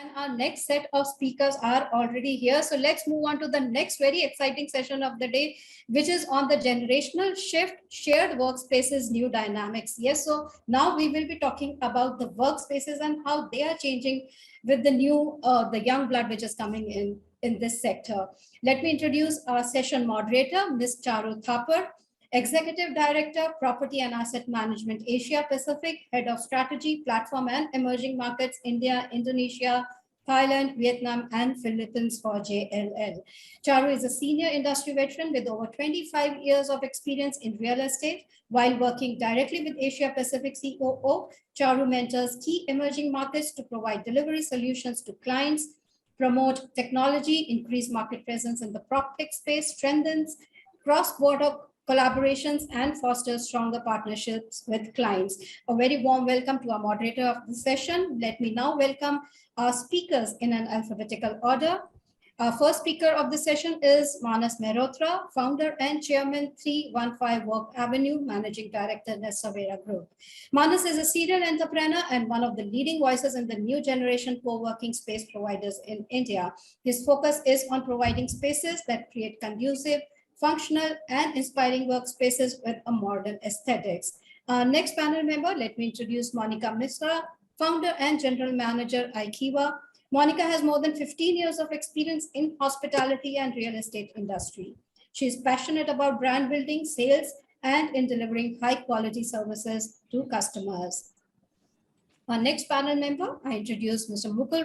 And our next set of speakers are already here. So let's move on to the next very exciting session of the day, which is on the generational shift, shared workspaces, new dynamics. Yes, so now we will be talking about the workspaces and how they are changing with the new, the young blood which is coming in this sector. Let me introduce our session moderator, Ms. Charu Thapar, Executive Director, Property and Asset Management, Asia Pacific, Head of Strategy, Platform and Emerging Markets, India, Indonesia, Thailand, Vietnam, and Philippines for JLL. Charu is a senior industry veteran with over 25 years of experience in real estate. While working directly with Asia Pacific COO, Charu mentors key emerging markets to provide delivery solutions to clients, promote technology, increase market presence in the PropTech space, strengthens cross-border collaborations, and foster stronger partnerships with clients. A very warm welcome to our moderator of the session. Let me now welcome our speakers in an alphabetical order. Our first speaker of the session is Mehrotra, founder and chairman, 315 Work Avenue, managing director, Nestavera Group. Manas is a serial entrepreneur and one of the leading voices in the new generation co-working space providers in India. His focus is on providing spaces that create conducive, functional and inspiring workspaces with a modern aesthetics. Next panel member, let me introduce Monika Misra, founder and general manager, Ikeva. Monika has more than 15 years of experience in hospitality and real estate industry. She is passionate about brand building, sales, and in delivering high quality services to customers. Our next panel member, I introduce Mr. Mukul,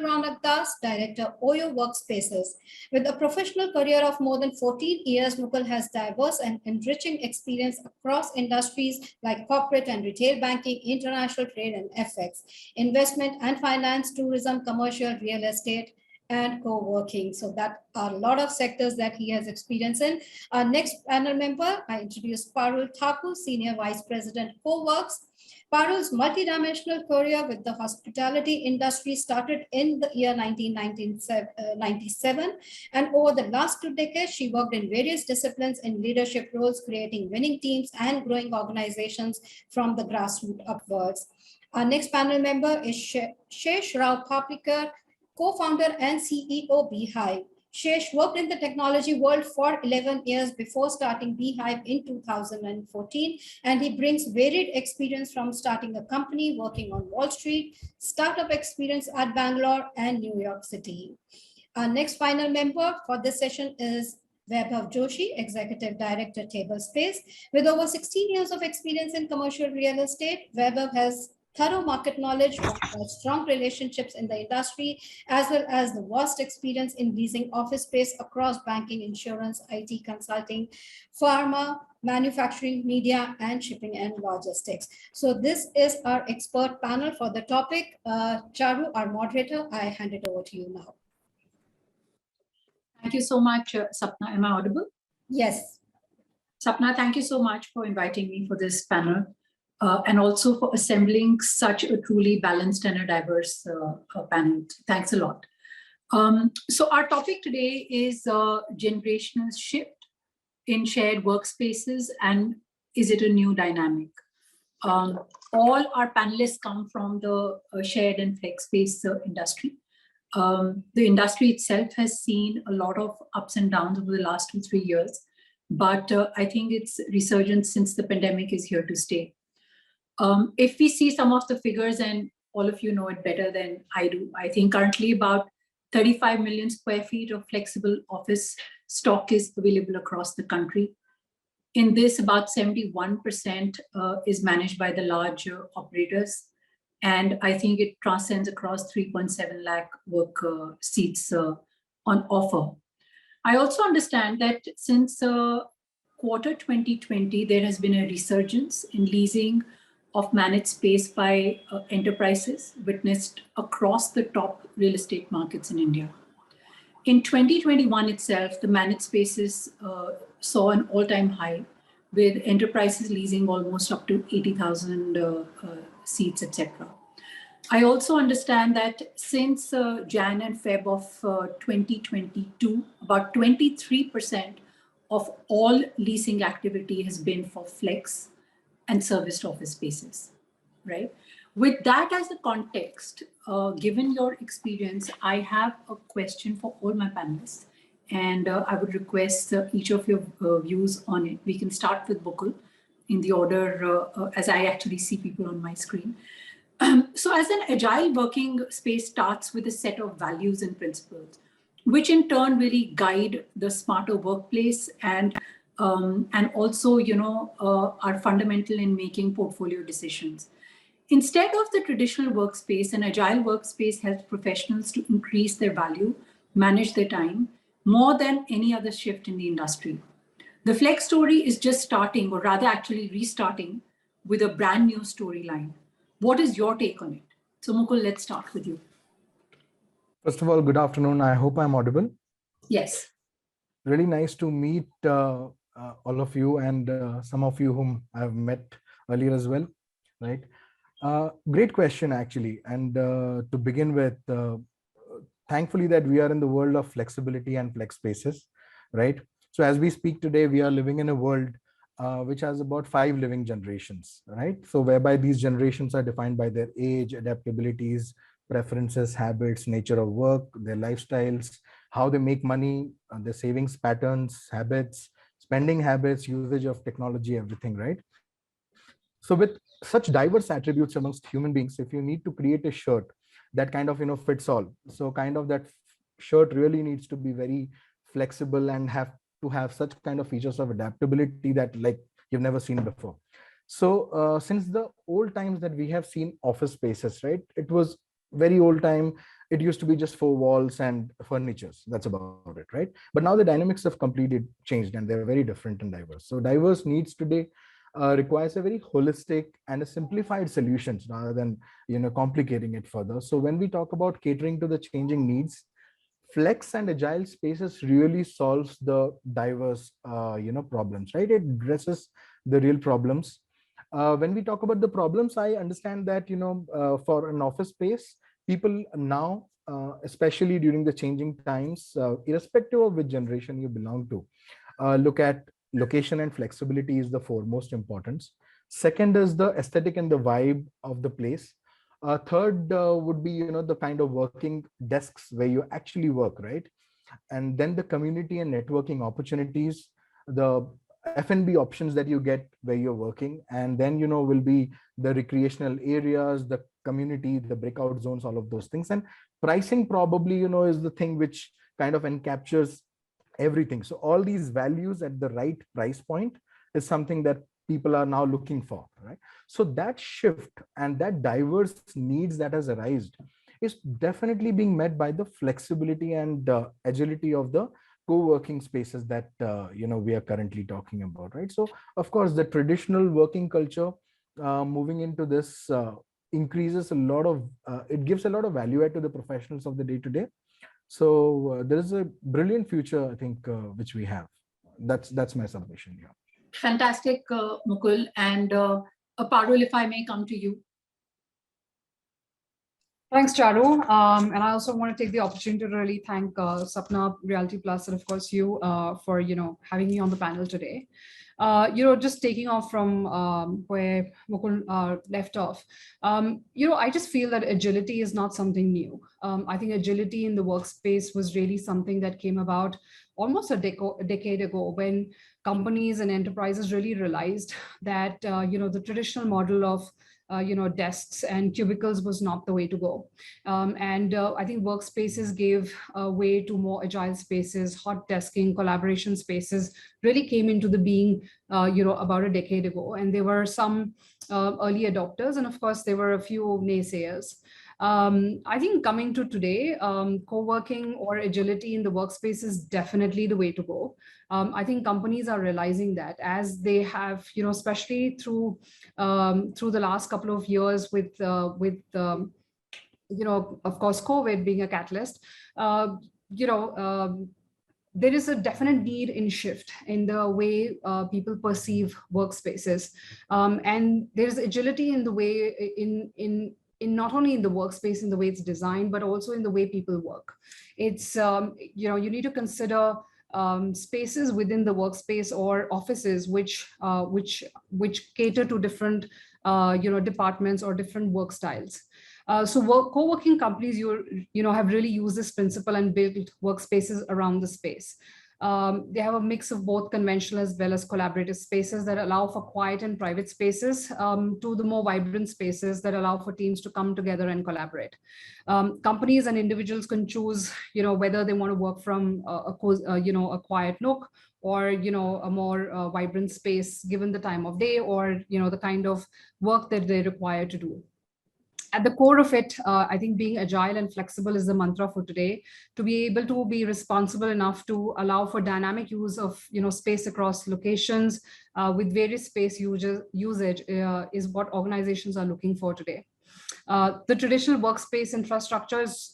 Director, OYO Workspaces. With a professional career of more than 14 years, Mukul has diverse and enriching experience across industries like corporate and retail banking, international trade and FX, investment and finance, tourism, commercial, real estate, and co-working. So that are a lot of sectors that he has experience in. Our next panel member, I introduce Parul Thakur, Senior Vice President, CoWrks. Parul's multidimensional career with the hospitality industry started in the year 1997, and over the last 2 decades, she worked in various disciplines in leadership roles, creating winning teams and growing organizations from the grassroots upwards. Our next panel member is Shesh Paplikar, co-founder and CEO, BHIVE. Shesh worked in the technology world for 11 years before starting BHIVE in 2014, and he brings varied experience from starting a company, working on Wall Street, startup experience at Bangalore and New York City. Our next final member for this session is Vaibhav Joshi, Executive Director, Tablespace. With over 16 years of experience in commercial real estate, Vaibhav has thorough market knowledge, strong relationships in the industry, as well as the vast experience in leasing office space across banking, insurance, IT consulting, pharma, manufacturing, media, and shipping and logistics. So this is our expert panel for the topic. Charu, our moderator, I hand it over to you now. Thank you so much, Sapna. Am I audible? Yes. Sapna, thank you so much for inviting me for this panel. And also for assembling such a truly balanced and a diverse panel. Thanks a lot. So our topic today is generational shift in shared workspaces, and is it a new dynamic? All our panelists come from the shared and flex space industry. The industry itself has seen a lot of ups and downs over the last 2-3 years, but I think its resurgence since the pandemic is here to stay. If we see some of the figures, and all of you know it better than I do, I think currently about 35 million square feet of flexible office stock is available across the country. In this, about 71% is managed by the larger operators. And I think it transcends across 3.7 lakh work seats on offer. I also understand that since quarter 2020, there has been a resurgence in leasing of managed space by enterprises witnessed across the top real estate markets in India. In 2021 itself, the managed spaces saw an all-time high, with enterprises leasing almost up to 80,000 seats, etc. I also understand that since Jan and Feb of 2022, about 23% of all leasing activity has been for flex and serviced office spaces, right? With that as the context, given your experience, I have a question for all my panelists, and I would request each of your views on it. We can start with Mukul in the order as I actually see people on my screen. So as an agile working space starts with a set of values and principles, which in turn really guide the smarter workplace and also, are fundamental in making portfolio decisions. Instead of the traditional workspace, an agile workspace helps professionals to increase their value, manage their time, more than any other shift in the industry. The Flex story is just starting, or rather actually restarting, with a brand new storyline. What is your take on it? So Mukul, let's start with you. First of all, good afternoon. I hope I'm audible. Yes. Really nice to meet all of you and some of you whom I've met earlier as well, right? Great question, actually. And to begin with, thankfully that we are in the world of flexibility and flex spaces, right? So as we speak today, we are living in a world which has about 5 living generations, right? So whereby these generations are defined by their age, adaptabilities, preferences, habits, nature of work, their lifestyles, how they make money, their savings patterns, habits, spending habits, usage of technology, everything, right? So with such diverse attributes amongst human beings, if you need to create a shirt that kind of fits all, so kind of that shirt really needs to be very flexible and have to have such kind of features of adaptability that like you've never seen before. So since the old times that we have seen office spaces, right, it was very old time. It used to be just 4 walls and furnitures, that's about it, right? But now the dynamics have completely changed and they're very different and diverse. So diverse needs today requires a very holistic and a simplified solutions rather than complicating it further. So when we talk about catering to the changing needs, flex and agile spaces really solves the diverse problems, right? It addresses the real problems. When we talk about the problems, I understand that for an office space, people now especially during the changing times, irrespective of which generation you belong to, look at location and flexibility is the foremost importance. Second is the aesthetic and the vibe of the place. Third would be the kind of working desks where you actually work, right? And then the community and networking opportunities, the F&B options that you get where you're working, and then will be the recreational areas, the community, the breakout zones, all of those things. And pricing probably is the thing which kind of encaptures everything. So all these values at the right price point is something that people are now looking for, right? So that shift and that diverse needs that has arisen is definitely being met by the flexibility and agility of the co-working spaces that we are currently talking about, right? So of course the traditional working culture moving into this increases a lot of it gives a lot of value add to the professionals of the day to day. So there is a brilliant future, I think, which we have. That's my submission. Yeah. Fantastic, Mukul. And Parul, if I may come to you. Thanks, Charu. And I also want to take the opportunity to really thank Sapna, Realty Plus, and of course you for having me on the panel today. Just taking off from where Mukul left off, I just feel that agility is not something new. I think agility in the workspace was really something that came about almost a decade ago when companies and enterprises really realized that, the traditional model of desks and cubicles was not the way to go. I think workspaces gave way to more agile spaces, hot desking, collaboration spaces really came into the being, about a decade ago. And there were some early adopters, and of course, there were a few naysayers. I think coming to today, co-working or agility in the workspace is definitely the way to go. I think companies are realizing that as they have, especially through the last couple of years with of course, COVID being a catalyst, there is a definite need in shift in the way people perceive workspaces. And there's agility in the way in not only in the workspace, in the way it's designed, but also in the way people work. It's, you need to consider spaces within the workspace or offices which cater to different departments or different work styles. Co-working companies, have really used this principle and built workspaces around the space. They have a mix of both conventional as well as collaborative spaces that allow for quiet and private spaces to the more vibrant spaces that allow for teams to come together and collaborate. Companies and individuals can choose, whether they want to work from a quiet nook or, a more vibrant space given the time of day or, the kind of work that they require to do. At the core of it, I think being agile and flexible is the mantra for today. To be able to be responsible enough to allow for dynamic use of space across locations with various space usage is what organizations are looking for today. The traditional workspace infrastructure is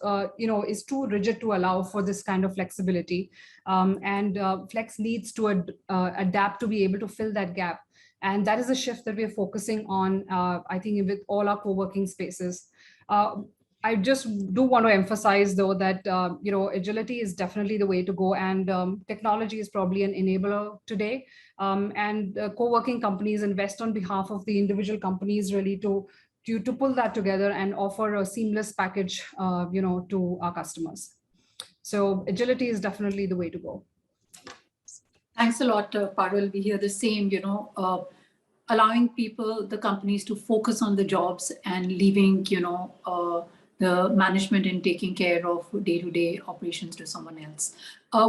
too rigid to allow for this kind of flexibility, and flex needs to adapt to be able to fill that gap. And that is a shift that we are focusing on, I think, with all our co-working spaces. I just do want to emphasize, though, that agility is definitely the way to go, and technology is probably an enabler today. And co-working companies invest on behalf of the individual companies really to pull that together and offer a seamless package, to our customers. So agility is definitely the way to go. Thanks a lot, Parul. We hear the same, allowing the companies to focus on the jobs and leaving, the management and taking care of day-to-day operations to someone else.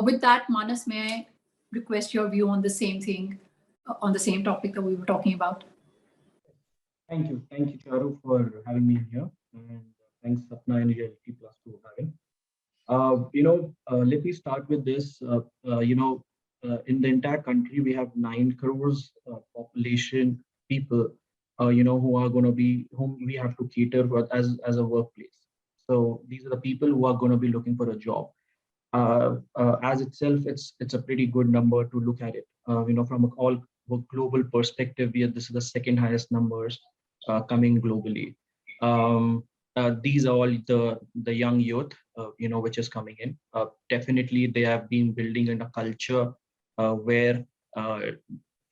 With that, Manas, may I request your view on the same thing, on the same topic that we were talking about? Thank you, Charu, for having me here, and thanks, Sapna and Realty Plus for having. Let me start with this. In the entire country, we have 9 crores population people, who are going to be, whom we have to cater for as a workplace. So these are the people who are going to be looking for a job. As itself, it's a pretty good number to look at it. From all global perspective, this is the second highest numbers coming globally. These are all the young youth, which is coming in. Definitely, they have been building in a culture where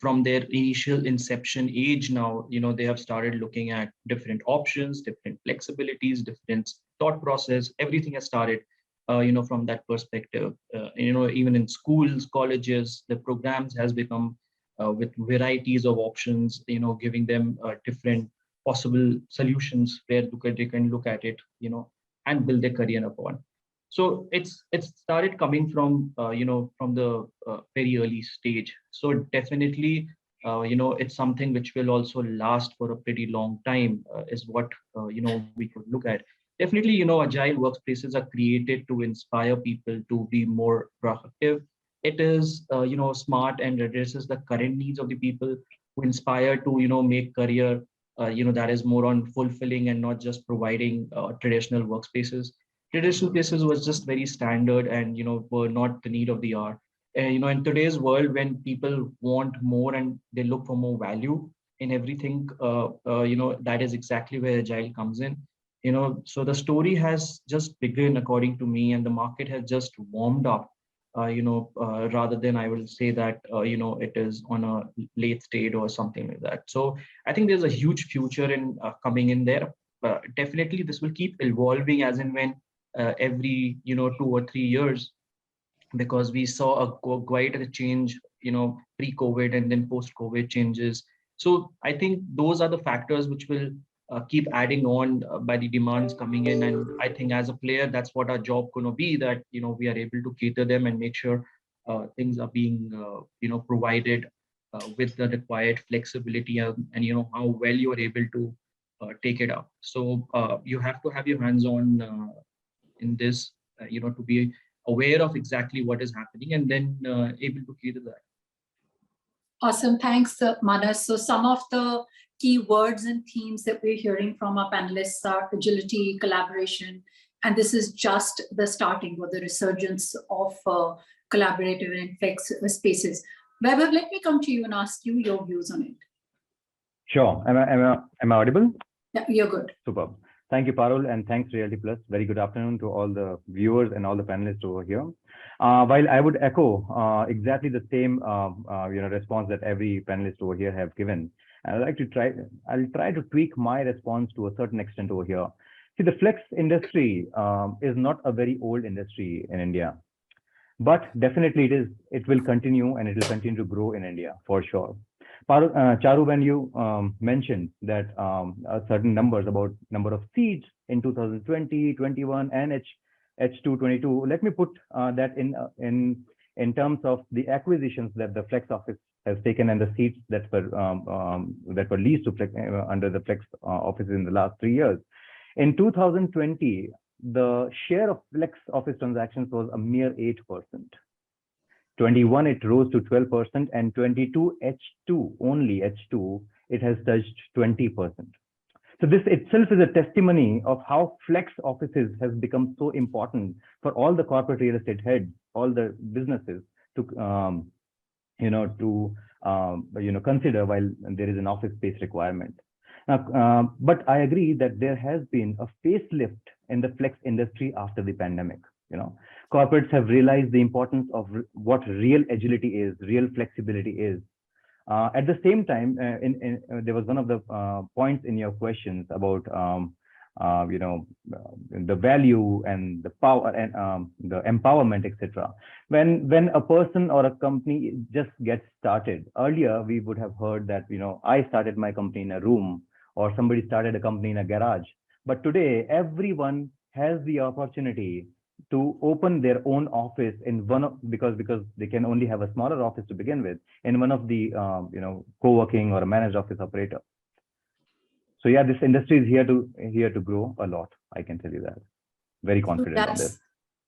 from their initial inception age now, they have started looking at different options, different flexibilities, different thought process. Everything has started, from that perspective. Even in schools, colleges, the programs has become with varieties of options, giving them different possible solutions where they can look at it, and build their career upon. So it's started coming from from the very early stage. So definitely it's something which will also last for a pretty long time, is what we could look at. Definitely, agile workspaces are created to inspire people to be more productive. It is smart and addresses the current needs of the people who inspire to make career that is more on fulfilling and not just providing traditional workspaces. Traditional places was just very standard and were not the need of the hour. And in today's world, when people want more and they look for more value in everything, that is exactly where agile comes in. So the story has just begun, according to me, and the market has just warmed up. Rather than I will say that it is on a late stage or something like that. So I think there's a huge future in coming in there. Definitely, this will keep evolving as and when every 2 or 3 years, because we saw quite a change pre-COVID and then post-COVID changes. So I think those are the factors which will keep adding on by the demands coming in, and I think as a player, that's what our job going to be, that we are able to cater them and make sure things are being provided with the required flexibility, and how well you are able to take it up. So you have to have your hands on in this, to be aware of exactly what is happening and then able to cater that. Awesome, thanks, Manas. So some of the key words and themes that we're hearing from our panelists are agility, collaboration, and this is just the starting or the resurgence of collaborative and flex spaces. Vaibhav, let me come to you and ask you your views on it. Sure. Am I audible? Yeah, you're good. Superb. Thank you, Parul, and thanks, Realty Plus. Very good afternoon to all the viewers and all the panelists over here. While I would echo exactly the same response that every panelist over here have given, And I'll try to tweak my response to a certain extent over here. See, the flex industry is not a very old industry in India, but definitely it will continue, and it will continue to grow in India for sure. Charu, when you mentioned that certain numbers about number of seats in 2020, 21, and H2 22, let me put that in terms of the acquisitions that the flex office has taken and the seats that were leased to flex, under the flex offices in the last 3 years. In 2020, the share of flex office transactions was a mere 8%. 21, it rose to 12%, and 22, H2, only H2, it has touched 20%. So this itself is a testimony of how flex offices has become so important for all the corporate real estate heads, all the businesses to, consider while there is an office space requirement. But I agree that there has been a facelift in the flex industry after the pandemic. Corporates have realized the importance of what real agility is, real flexibility is. At the same time, there was one of the points in your questions about the value and the power and the empowerment, etc. When a person or a company just gets started, earlier we would have heard that I started my company in a room, or somebody started a company in a garage. But today, everyone has the opportunity to open their own office in because they can only have a smaller office to begin with, in one of the co-working or a managed office operator. So yeah, this industry is here to grow a lot. I can tell you that. Very confident on this.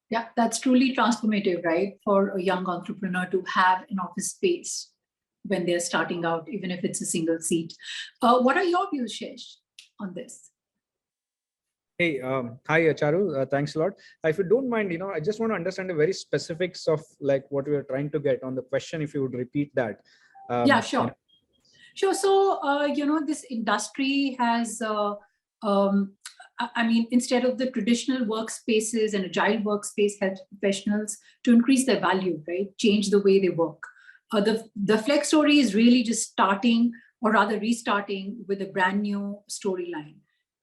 Yeah, that's truly transformative, right? For a young entrepreneur to have an office space when they're starting out, even if it's a single seat. What are your views, Shesh, on this? Hey, hi, Charu. Thanks a lot. If you don't mind, I just want to understand the very specifics of like what we are trying to get on the question. If you would repeat that. Yeah, sure. Sure. So, this industry has, instead of the traditional workspaces and agile workspace help professionals to increase their value, right? Change the way they work. The flex story is really just starting, or rather restarting, with a brand new storyline.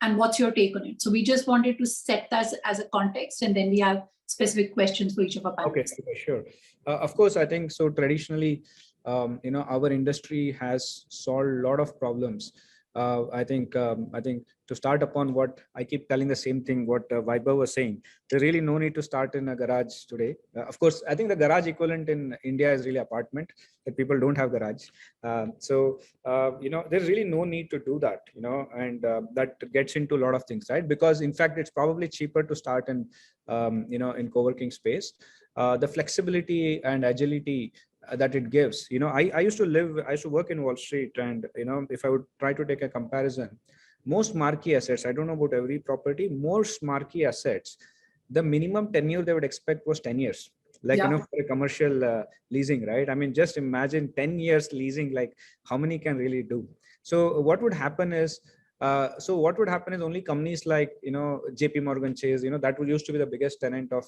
And what's your take on it? So we just wanted to set that as a context, and then we have specific questions for each of our panelists. Okay, sure. Of course, I think so. Traditionally, our industry has solved a lot of problems. I think to start upon what I keep telling the same thing, what Vaibhav was saying, there's really no need to start in a garage today. Of course, I think the garage equivalent in India is really apartment, that people don't have garage. There's really no need to do that, and that gets into a lot of things, right? Because in fact, it's probably cheaper to start in co-working space. The flexibility and agility that it gives. I used to work in Wall Street, and if I would try to take a comparison, most marquee assets, I don't know about every property, most marquee assets, the minimum tenure they would expect was 10 years. Like, for a commercial leasing, right? I mean, just imagine 10 years leasing, like how many can really do? So what would happen is, only companies like, JP Morgan Chase, that used to be the biggest tenant of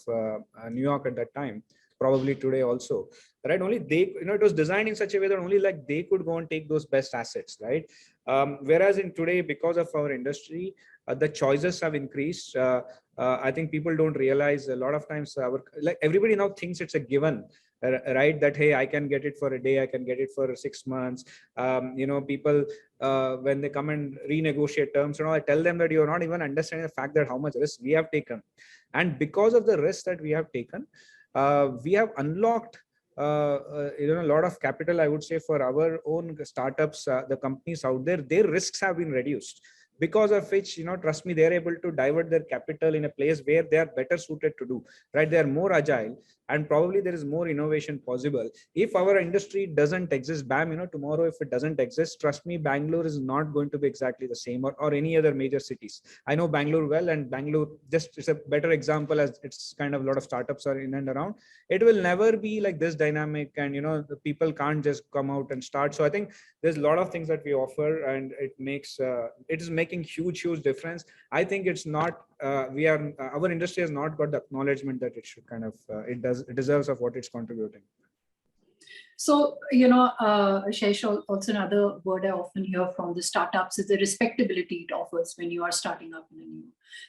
New York at that time, probably today also, right? Only they, it was designed in such a way that only like they could go and take those best assets, right? Whereas in today, because of our industry, the choices have increased. I think people don't realize a lot of times everybody now thinks it's a given, right? That, hey, I can get it for a day, I can get it for 6 months. People, when they come and renegotiate terms and all, I tell them that you're not even understanding the fact that how much risk we have taken. And because of the risk that we have taken, we have unlocked a lot of capital, I would say, for our own startups, the companies out there. Their risks have been reduced, because of which, trust me, they're able to divert their capital in a place where they are better suited to do, right? They are more agile, and probably there is more innovation possible. If our industry doesn't exist, BAM, tomorrow, if it doesn't exist, trust me, Bangalore is not going to be exactly the same, or any other major cities. I know Bangalore well, and Bangalore just is a better example, as it's kind of a lot of startups are in and around. It will never be like this dynamic, and the people can't just come out and start. So I think there's a lot of things that we offer, and it is making huge difference. I think it's not, our industry has not got the acknowledgement that it should kind of, it deserves of what it's contributing. So, Shesh, also another word I often hear from the startups is the respectability it offers when you are starting up in a new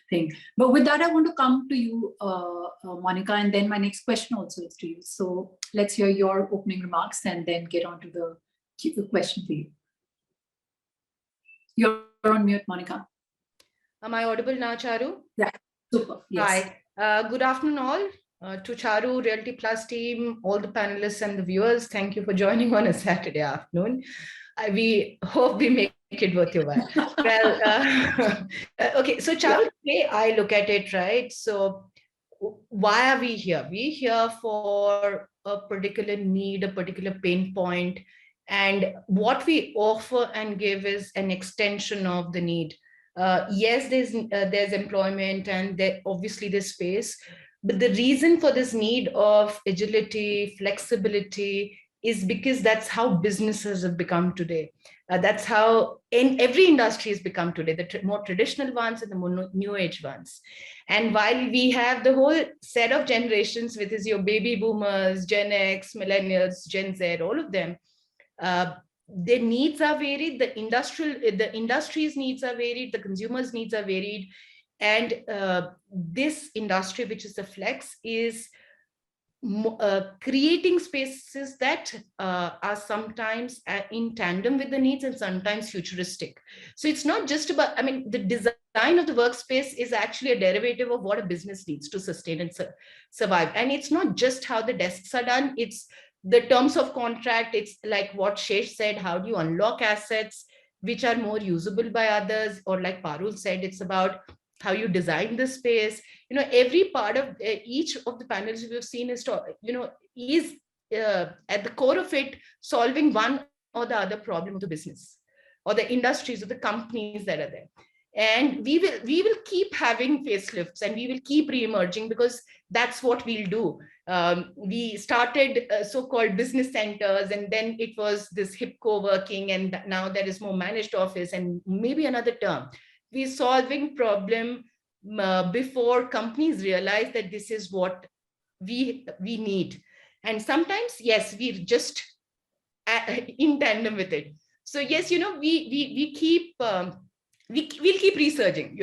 thing. But with that, I want to come to you, Monika, and then my next question also is to you. So let's hear your opening remarks and then get on to the question for you. You're on mute, Monika. Am I audible now, Charu? Yeah, super. Yes. Hi. Good afternoon, all. To Charu, Realty Plus team, all the panelists and the viewers, thank you for joining on a Saturday afternoon. We hope we make it worth your while. Well, okay, so Charu, today I look at it, right? So why are we here? We're here for a particular need, a particular pain point, and what we offer and give is an extension of the need. Yes, there's employment and obviously there's space, but the reason for this need of agility, flexibility is because that's how businesses have become today. That's how in every industry has become today, the more traditional ones and the more new age ones. And while we have the whole set of generations, which is your baby boomers, Gen X, millennials, Gen Z, all of them, their needs are varied, the industry's needs are varied, the consumers' needs are varied. And this industry, which is the flex, is creating spaces that are sometimes in tandem with the needs and sometimes futuristic. So it's not just about, I mean, the design of the workspace is actually a derivative of what a business needs to sustain and survive. And it's not just how the desks are done, it's the terms of contract. It's like what Shesh said, how do you unlock assets which are more usable by others? Or like Parul said, it's about how you design the space. Every part of each of the panels we've seen is at the core of it, solving one or the other problem of the business or the industries or the companies that are there. And we will keep having facelifts and we will keep re-emerging because that's what we'll do. We started so-called business centers, and then it was this hip co-working, and now there is more managed office and maybe another term. We're solving problem before companies realize that this is what we need. And sometimes, yes, we're just in tandem with it. So yes, we keep we'll keep researching,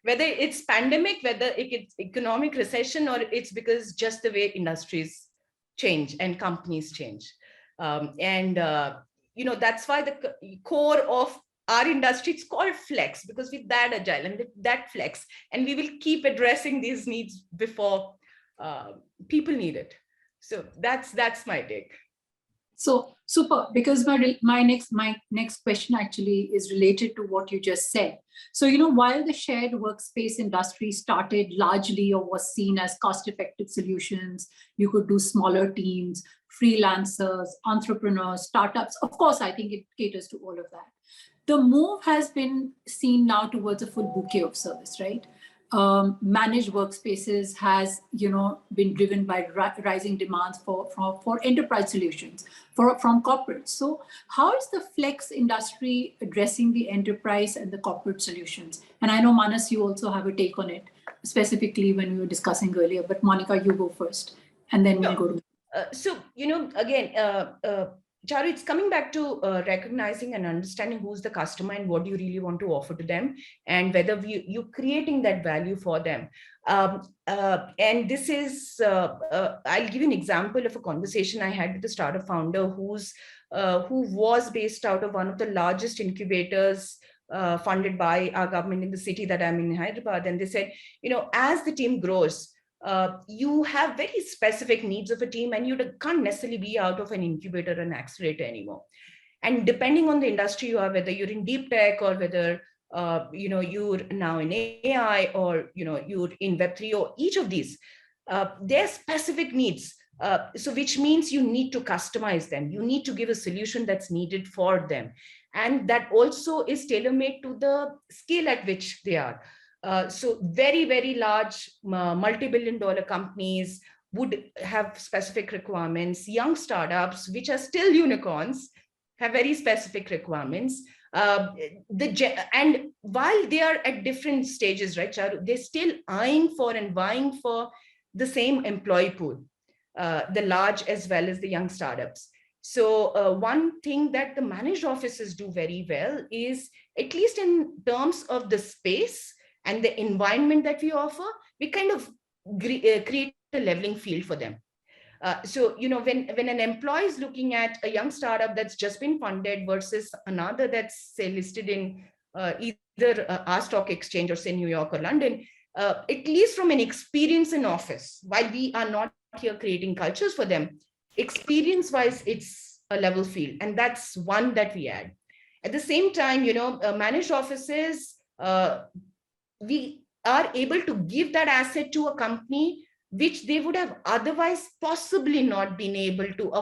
whether it's pandemic, whether it's economic recession, or it's because just the way industries change and companies change. That's why the core of our industry, it's called flex, because we're that agile and that flex, and we will keep addressing these needs before people need it. So that's my take. So super, because my next question actually is related to what you just said. So, while the shared workspace industry started largely or was seen as cost-effective solutions, you could do smaller teams, freelancers, entrepreneurs, startups. Of course, I think it caters to all of that. The move has been seen now towards a full bouquet of service, right? Managed workspaces has, been driven by rising demands for enterprise solutions from corporates. So how is the flex industry addressing the enterprise and the corporate solutions? And I know, Manas, you also have a take on it, specifically when we were discussing earlier, but Monika, you go first, and then we'll go to... Charu, it's coming back to recognizing and understanding who's the customer and what you really want to offer to them, and whether you're creating that value for them. And this is, I'll give you an example of a conversation I had with a startup founder who was based out of one of the largest incubators funded by our government in the city that I'm in, Hyderabad. And they said, as the team grows, you have very specific needs of a team, and you can't necessarily be out of an incubator and accelerator anymore. And depending on the industry you are, whether you're in deep tech or whether you're now in AI or you're in Web3 or each of these, their specific needs. So which means you need to customize them. You need to give a solution that's needed for them, and that also is tailor-made to the scale at which they are. So very, very large multi-billion-dollar companies would have specific requirements. Young startups, which are still unicorns, have very specific requirements. And while they are at different stages, right, Charu, they're still eyeing for and vying for the same employee pool, the large as well as the young startups. So one thing that the managed offices do very well is, at least in terms of the space and the environment that we offer, we kind of create a leveling field for them. So, when an employee is looking at a young startup that's just been funded versus another that's, say, listed in either our stock exchange or, say, New York or London, at least from an experience in office, while we are not here creating cultures for them, experience-wise, it's a level field. And that's one that we add. At the same time, managed offices, we are able to give that asset to a company which they would have otherwise possibly not been able to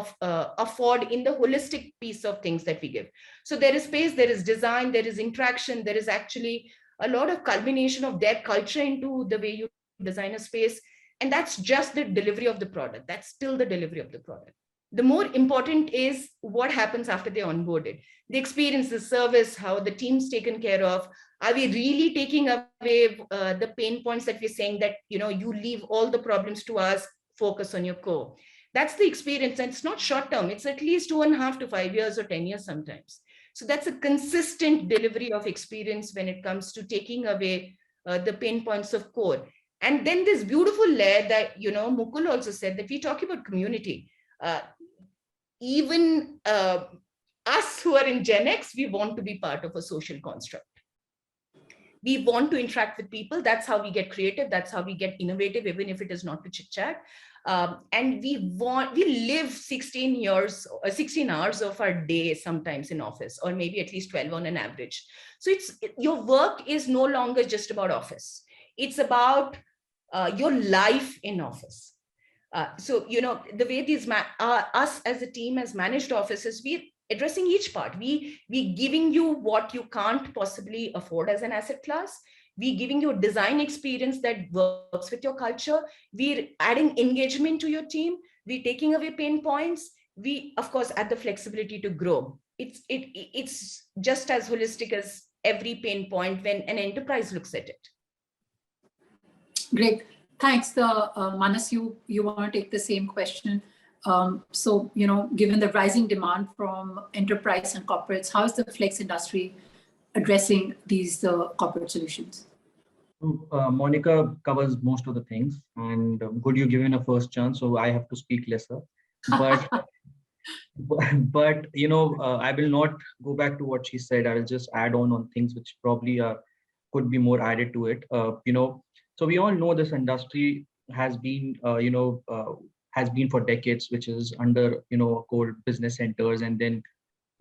afford in the holistic piece of things that we give. So there is space, there is design, there is interaction, there is actually a lot of culmination of their culture into the way you design a space. And that's just the delivery of the product. That's still the delivery of the product. The more important is what happens after they're onboarded. The experience, the service, how the team's taken care of. Are we really taking away the pain points that we're saying that, you leave all the problems to us, focus on your core? That's the experience. And it's not short term. It's at least 2.5 to 5 years or 10 years sometimes. So that's a consistent delivery of experience when it comes to taking away the pain points of core. And then this beautiful layer that, Mukul also said, that we talk about community. Even us who are in Gen X, we want to be part of a social construct. We want to interact with people. That's how we get creative. That's how we get innovative, even if it is not to chit chat. And we live 16 hours of our day sometimes in office, or maybe at least 12 on an average. So your work is no longer just about office. It's about your life in office. So, the way these us as a team, as managed offices, we're addressing each part. We giving you what you can't possibly afford as an asset class. We giving you a design experience that works with your culture. We're adding engagement to your team. We're taking away pain points. We, of course, add the flexibility to grow. It's just as holistic as every pain point when an enterprise looks at it. Great. Thanks. Manas, you want to take the same question. So, given the rising demand from enterprise and corporates, how is the flex industry addressing these corporate solutions? Monika covers most of the things, and good you given a first chance, so I have to speak lesser. But but I will not go back to what she said. I will just add on things which probably could be more added to it. So we all know this industry has been for decades, which is under called business centers and then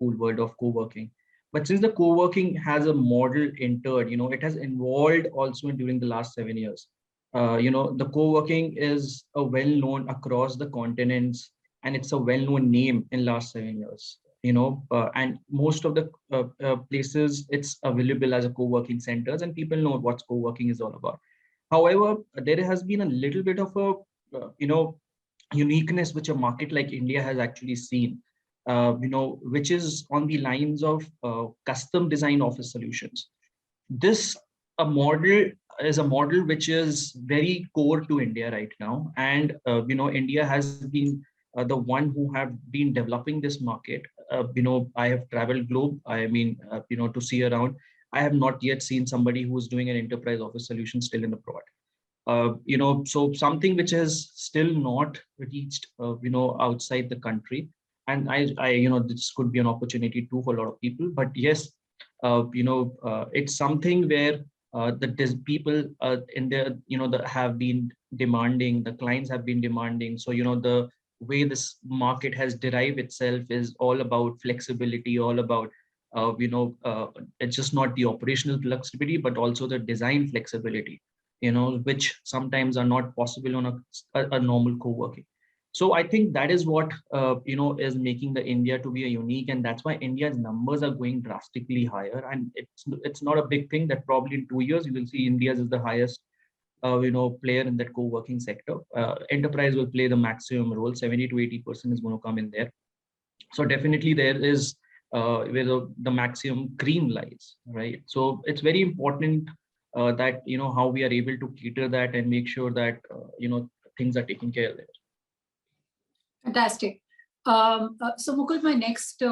cool world of co-working. But since the co-working has a model entered, it has evolved also during the last 7 years. The co-working is a well-known across the continents, and it's a well-known name in last 7 years. And most of the places it's available as a co-working centers, and people know what co-working is all about. However, there has been a little bit of a uniqueness which a market like India has actually seen. Which is on the lines of custom design office solutions. This model is a model which is very core to India right now, and India has been the one who have been developing this market. I have traveled globe. I mean, to see around. I have not yet seen somebody who is doing an enterprise office solution still in the prod. So something which has still not reached, outside the country. And I this could be an opportunity too for a lot of people. But yes, it's something where the people in there, have been demanding, the clients have been demanding. So, the way this market has derived itself is all about flexibility, all about, it's just not the operational flexibility, but also the design flexibility, which sometimes are not possible on a normal co-working. So I think that is what, is making the India to be a unique, and that's why India's numbers are going drastically higher. And it's not a big thing that probably in 2 years, you will see India's is the highest, player in that co-working sector. Enterprise will play the maximum role, 70 to 80% is going to come in there. So definitely there is where the maximum cream lies, right? So it's very important that, how we are able to cater that and make sure that, things are taken care of there. Fantastic. So Mukul, my next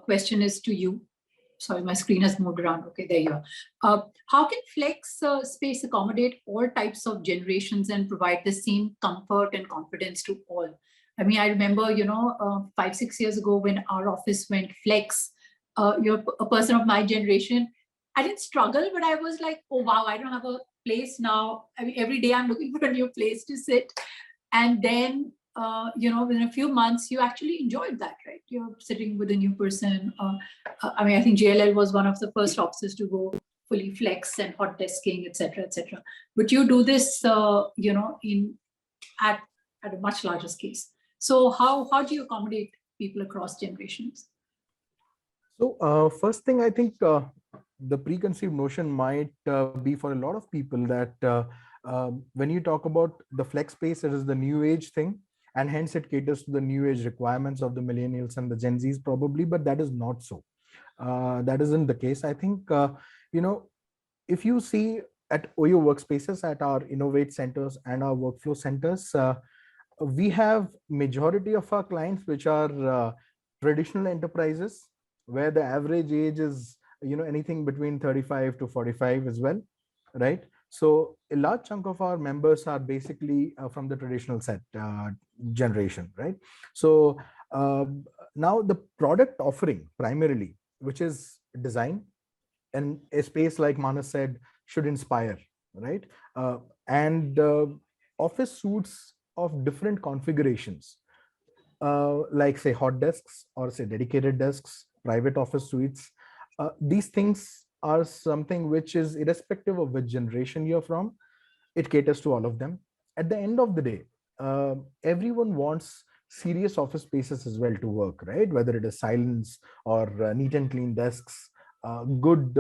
question is to you. Sorry, my screen has moved around. Okay, there you are. How can flex space accommodate all types of generations and provide the same comfort and confidence to all? I mean, I remember, 5-6 years ago when our office went flex, you're a person of my generation. I didn't struggle, but I was like, oh, wow, I don't have a place now. I mean, every day I'm looking for a new place to sit. And then, within a few months, you actually enjoyed that, right? You're sitting with a new person. I mean, I think JLL was one of the first offices to go fully flex and hot desking, et cetera, et cetera. But you do this, at a much larger scale. So how do you accommodate people across generations? So first thing, I think the preconceived notion might be for a lot of people that when you talk about the flex space, it is the new age thing, and hence it caters to the new age requirements of the millennials and the Gen Zs probably, but that is not so. That isn't the case. I think, if you see at OYO Workspaces, at our Innovate centers and our workflow centers, we have majority of our clients which are traditional enterprises, where the average age is anything between 35 to 45 as well, right? So a large chunk of our members are basically from the traditional set generation, right? So now the product offering primarily, which is design, and a space like Manas said should inspire, right? And office suites of different configurations, like say hot desks or say dedicated desks, private office suites. These things are something which is irrespective of which generation you're from, it caters to all of them. At the end of the day, everyone wants serious office spaces as well to work, right? Whether it is silence or neat and clean desks, good,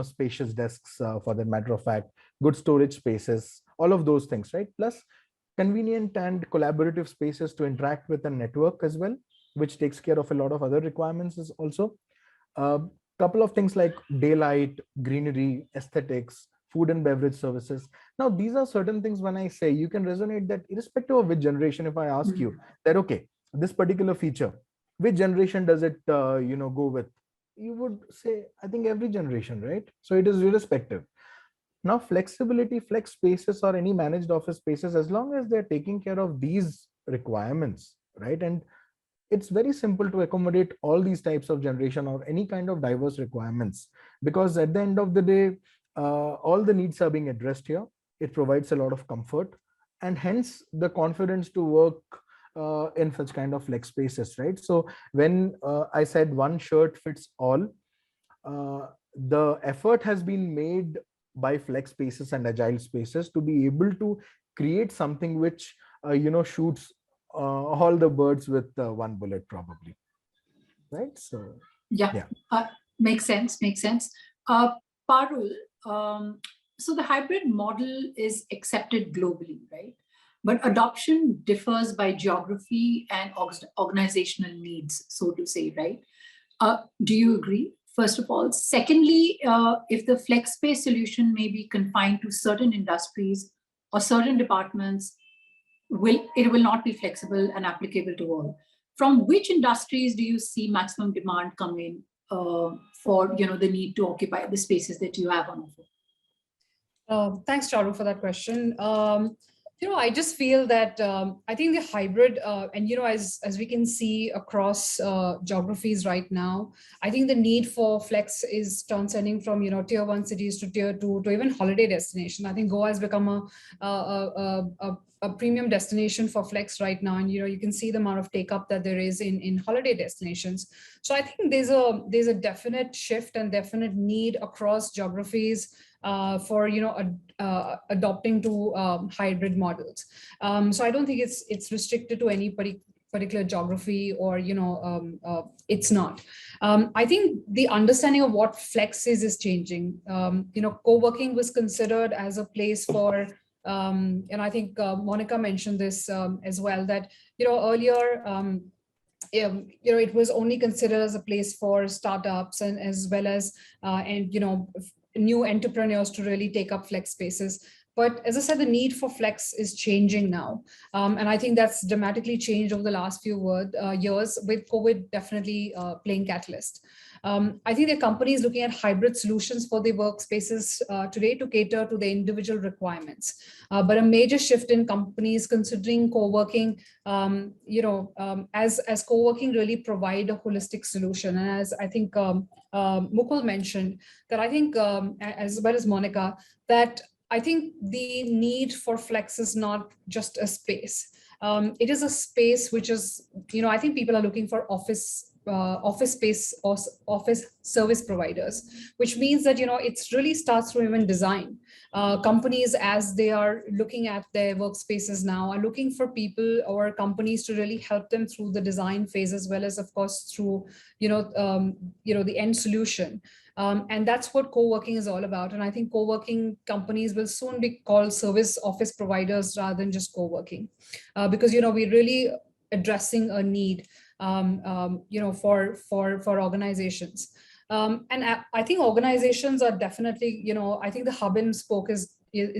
spacious desks, for that matter of fact, good storage spaces, all of those things, right? Plus convenient and collaborative spaces to interact with and network as well, which takes care of a lot of other requirements is also. Couple of things like daylight, greenery, aesthetics, food and beverage services. Now, these are certain things when I say you can resonate that irrespective of which generation, if I ask you that, okay, this particular feature, which generation does it, go with? You would say, I think every generation, right? So it is irrespective. Now, flexibility, flex spaces or any managed office spaces, as long as they're taking care of these requirements, right? And it's very simple to accommodate all these types of generation or any kind of diverse requirements, because at the end of the day, all the needs are being addressed here. It provides a lot of comfort and hence the confidence to work in such kind of flex spaces, right? So when I said one shirt fits all, the effort has been made by flex spaces and agile spaces to be able to create something which shoots all the birds with one bullet probably, right? So yeah. Makes sense. Parul, so the hybrid model is accepted globally, right? But adoption differs by geography and organizational needs, so to say, right? Do you agree? First of all. Secondly, if the flex space solution may be confined to certain industries or certain departments, it will not be flexible and applicable to all. From which industries do you see maximum demand come in for the need to occupy the spaces that you have on offer? Thanks, Charu, for that question. I just feel that I think the hybrid, and as we can see across geographies right now, I think the need for flex is transcending from tier 1 cities to tier 2 to even holiday destination. I think Goa has become a premium destination for flex right now, and you can see the amount of take up that there is in holiday destinations. So I think there's a definite shift and definite need across geographies for adopting to hybrid models. So I don't think it's restricted to any particular geography, or it's not. I think the understanding of what flex is changing. Co-working was considered as a place for and I think Monika mentioned this as well, that earlier it was only considered as a place for startups and as well as new entrepreneurs to really take up flex spaces. But as I said, the need for flex is changing now. And I think that's dramatically changed over the last few years, with COVID definitely playing catalyst. I think the companies looking at hybrid solutions for their workspaces today to cater to the individual requirements. But a major shift in companies considering co-working, as co-working really provide a holistic solution. And as I think Mukul mentioned, that I think, as well as Monika, that I think the need for flex is not just a space. It is a space which is, I think people are looking for office space or office service providers, which means that, it really starts from even design. Companies, as they are looking at their workspaces now, are looking for people or companies to really help them through the design phase, as well as, of course, through, the end solution. And that's what co-working is all about. And I think co-working companies will soon be called service office providers rather than just co-working, because, we're really addressing a need, for organizations. And I think organizations are definitely, I think the hub and spoke is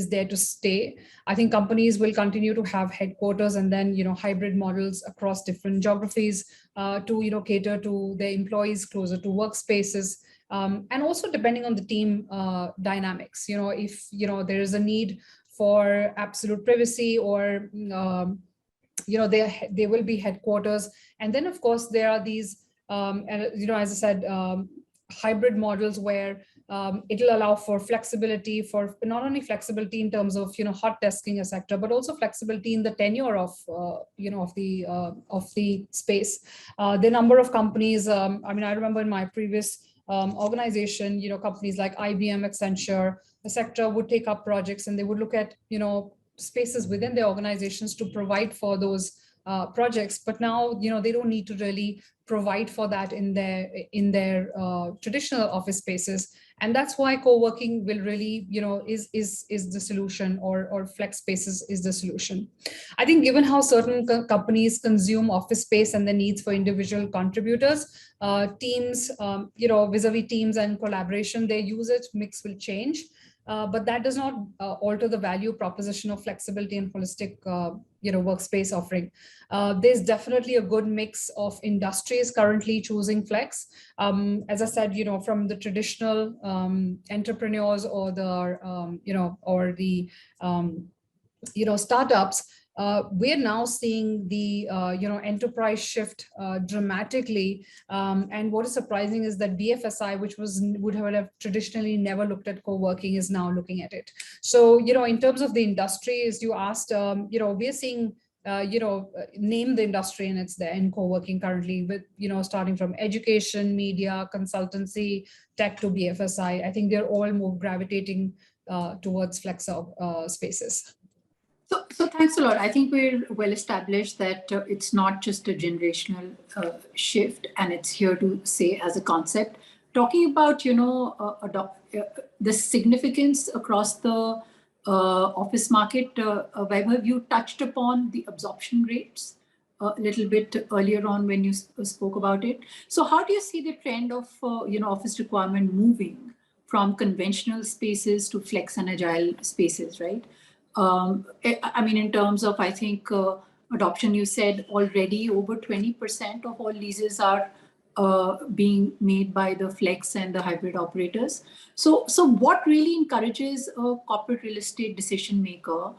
there to stay. I think companies will continue to have headquarters and then, hybrid models across different geographies to, cater to their employees closer to workspaces. And also depending on the team dynamics, if, there is a need for absolute privacy, or, there will be headquarters. And then, of course, there are these, as I said, hybrid models where it'll allow for flexibility, for not only flexibility in terms of, hot desking, etc., but also flexibility in the tenure of, of the space. The number of companies, I remember in my previous organization, companies like IBM, Accenture, etc., would take up projects, and they would look at, spaces within their organizations to provide for those projects. But now, they don't need to really provide for that in their traditional office spaces. And that's why co-working will really, is the solution, or flex spaces is the solution. I think given how certain companies consume office space and the needs for individual contributors, teams, vis-a-vis teams and collaboration, their usage mix will change. But that does not alter the value proposition of flexibility and holistic, workspace offering. There's definitely a good mix of industries currently choosing flex. As I said, from the traditional entrepreneurs, or the startups. We're now seeing the enterprise shift dramatically, and what is surprising is that BFSI, which would have traditionally never looked at co-working, is now looking at it. So in terms of the industry, as you asked, we're seeing name the industry, and it's there in co-working currently, with starting from education, media, consultancy, tech to BFSI. I think they're all more gravitating towards flex spaces. So thanks a lot. I think we're well established that it's not just a generational shift, and it's here to stay as a concept. Talking about, the significance across the office market, Vaibhav, you touched upon the absorption rates a little bit earlier on when you spoke about it. So how do you see the trend of, office requirement moving from conventional spaces to flex and agile spaces, right? In terms of, I think, adoption, you said already over 20% of all leases are being made by the flex and the hybrid operators. So what really encourages a corporate real estate decision maker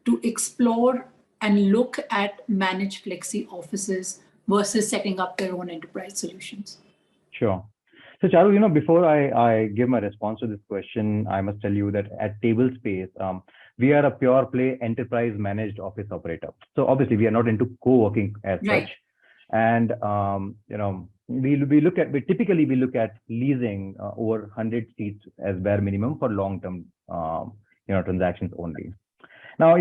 to explore and look at managed flexi offices versus setting up their own enterprise solutions? Sure. So Charu, before I give my response to this question, I must tell you that at Table Space, we are a pure play enterprise managed office operator. So obviously we are not into co-working as such. And, we typically look at leasing over 100 seats as bare minimum for long-term, transactions only. Now,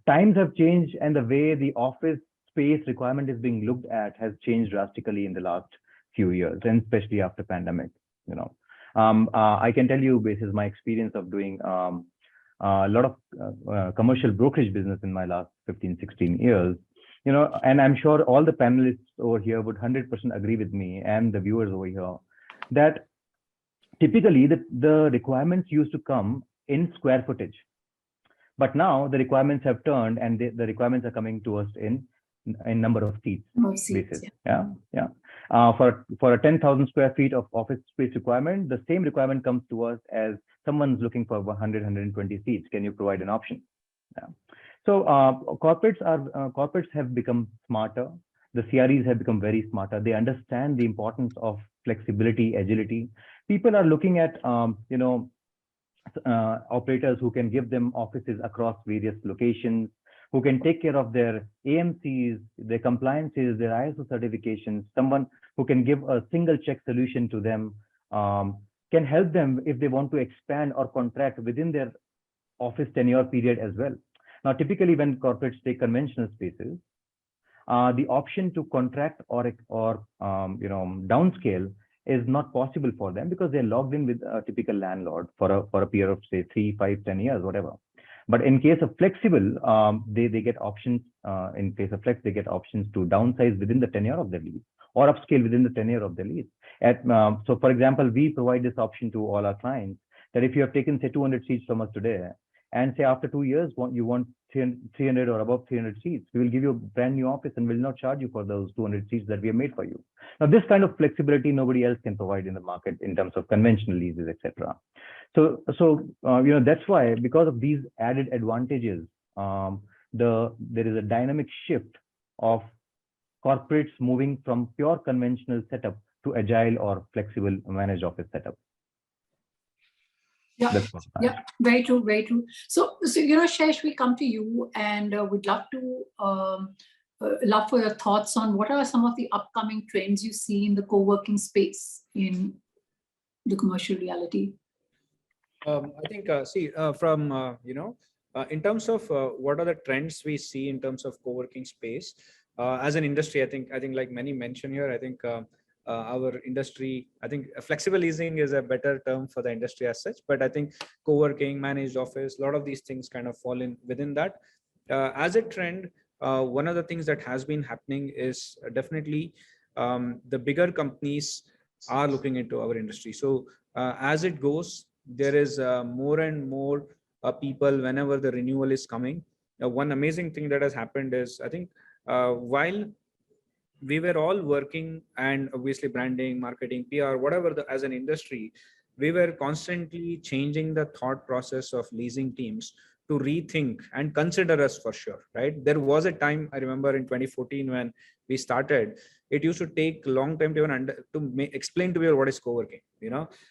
times have changed, and the way the office space requirement is being looked at has changed drastically in the last few years, and especially after pandemic. I can tell you, basis my experience of doing a lot of commercial brokerage business in my last 15-16 years, and I'm sure all the panelists over here would 100% agree with me, and the viewers over here, that typically the requirements used to come in square footage. But now the requirements have turned, and the requirements are coming to us in number of seats basis. Yeah. For a 10,000 square feet of office space requirement, the same requirement comes to us as someone's looking for 100, 120 seats. Can you provide an option? Yeah. So corporates have become smarter. The CREs have become very smarter. They understand the importance of flexibility, agility. People are looking at operators who can give them offices across various locations, who can take care of their AMCs, their compliances, their ISO certifications, someone who can give a single check solution to them, can help them if they want to expand or contract within their office tenure period as well. Now, typically when corporates take conventional spaces, the option to contract or downscale is not possible for them because they're logged in with a typical landlord for a period of say 3, 5, 10 years, whatever. But in case of flexible, they get options. In case of flex, they get options to downsize within the tenure of the lease or upscale within the tenure of the lease. So, for example, we provide this option to all our clients that if you have taken say 200 seats from us today, and say after 2 years you want 300 or above 300 seats, we will give you a brand new office and will not charge you for those 200 seats that we have made for you. Now, this kind of flexibility nobody else can provide in the market in terms of conventional leases, etc. So that's why, because of these added advantages, there is a dynamic shift of corporates moving from pure conventional setup to agile or flexible managed office setup. Yeah, very true, very true. So Shesh, we come to you, and we'd love for your thoughts on what are some of the upcoming trends you see in the co-working space in the commercial reality. I think in terms of what are the trends we see in terms of co-working space as an industry, I think like many mentioned here, I think our industry, I think flexible leasing is a better term for the industry as such, but I think co-working, managed office, a lot of these things kind of fall in within that. As a trend, one of the things that has been happening is definitely the bigger companies are looking into our industry. So as it goes, there is more and more people whenever the renewal is coming. One amazing thing that has happened is, I think while we were all working and obviously branding, marketing, PR, whatever as an industry, we were constantly changing the thought process of leasing teams to rethink and consider us for sure, right? There was a time, I remember in 2014 when we started, it used to take a long time to even explain to you what is co-working,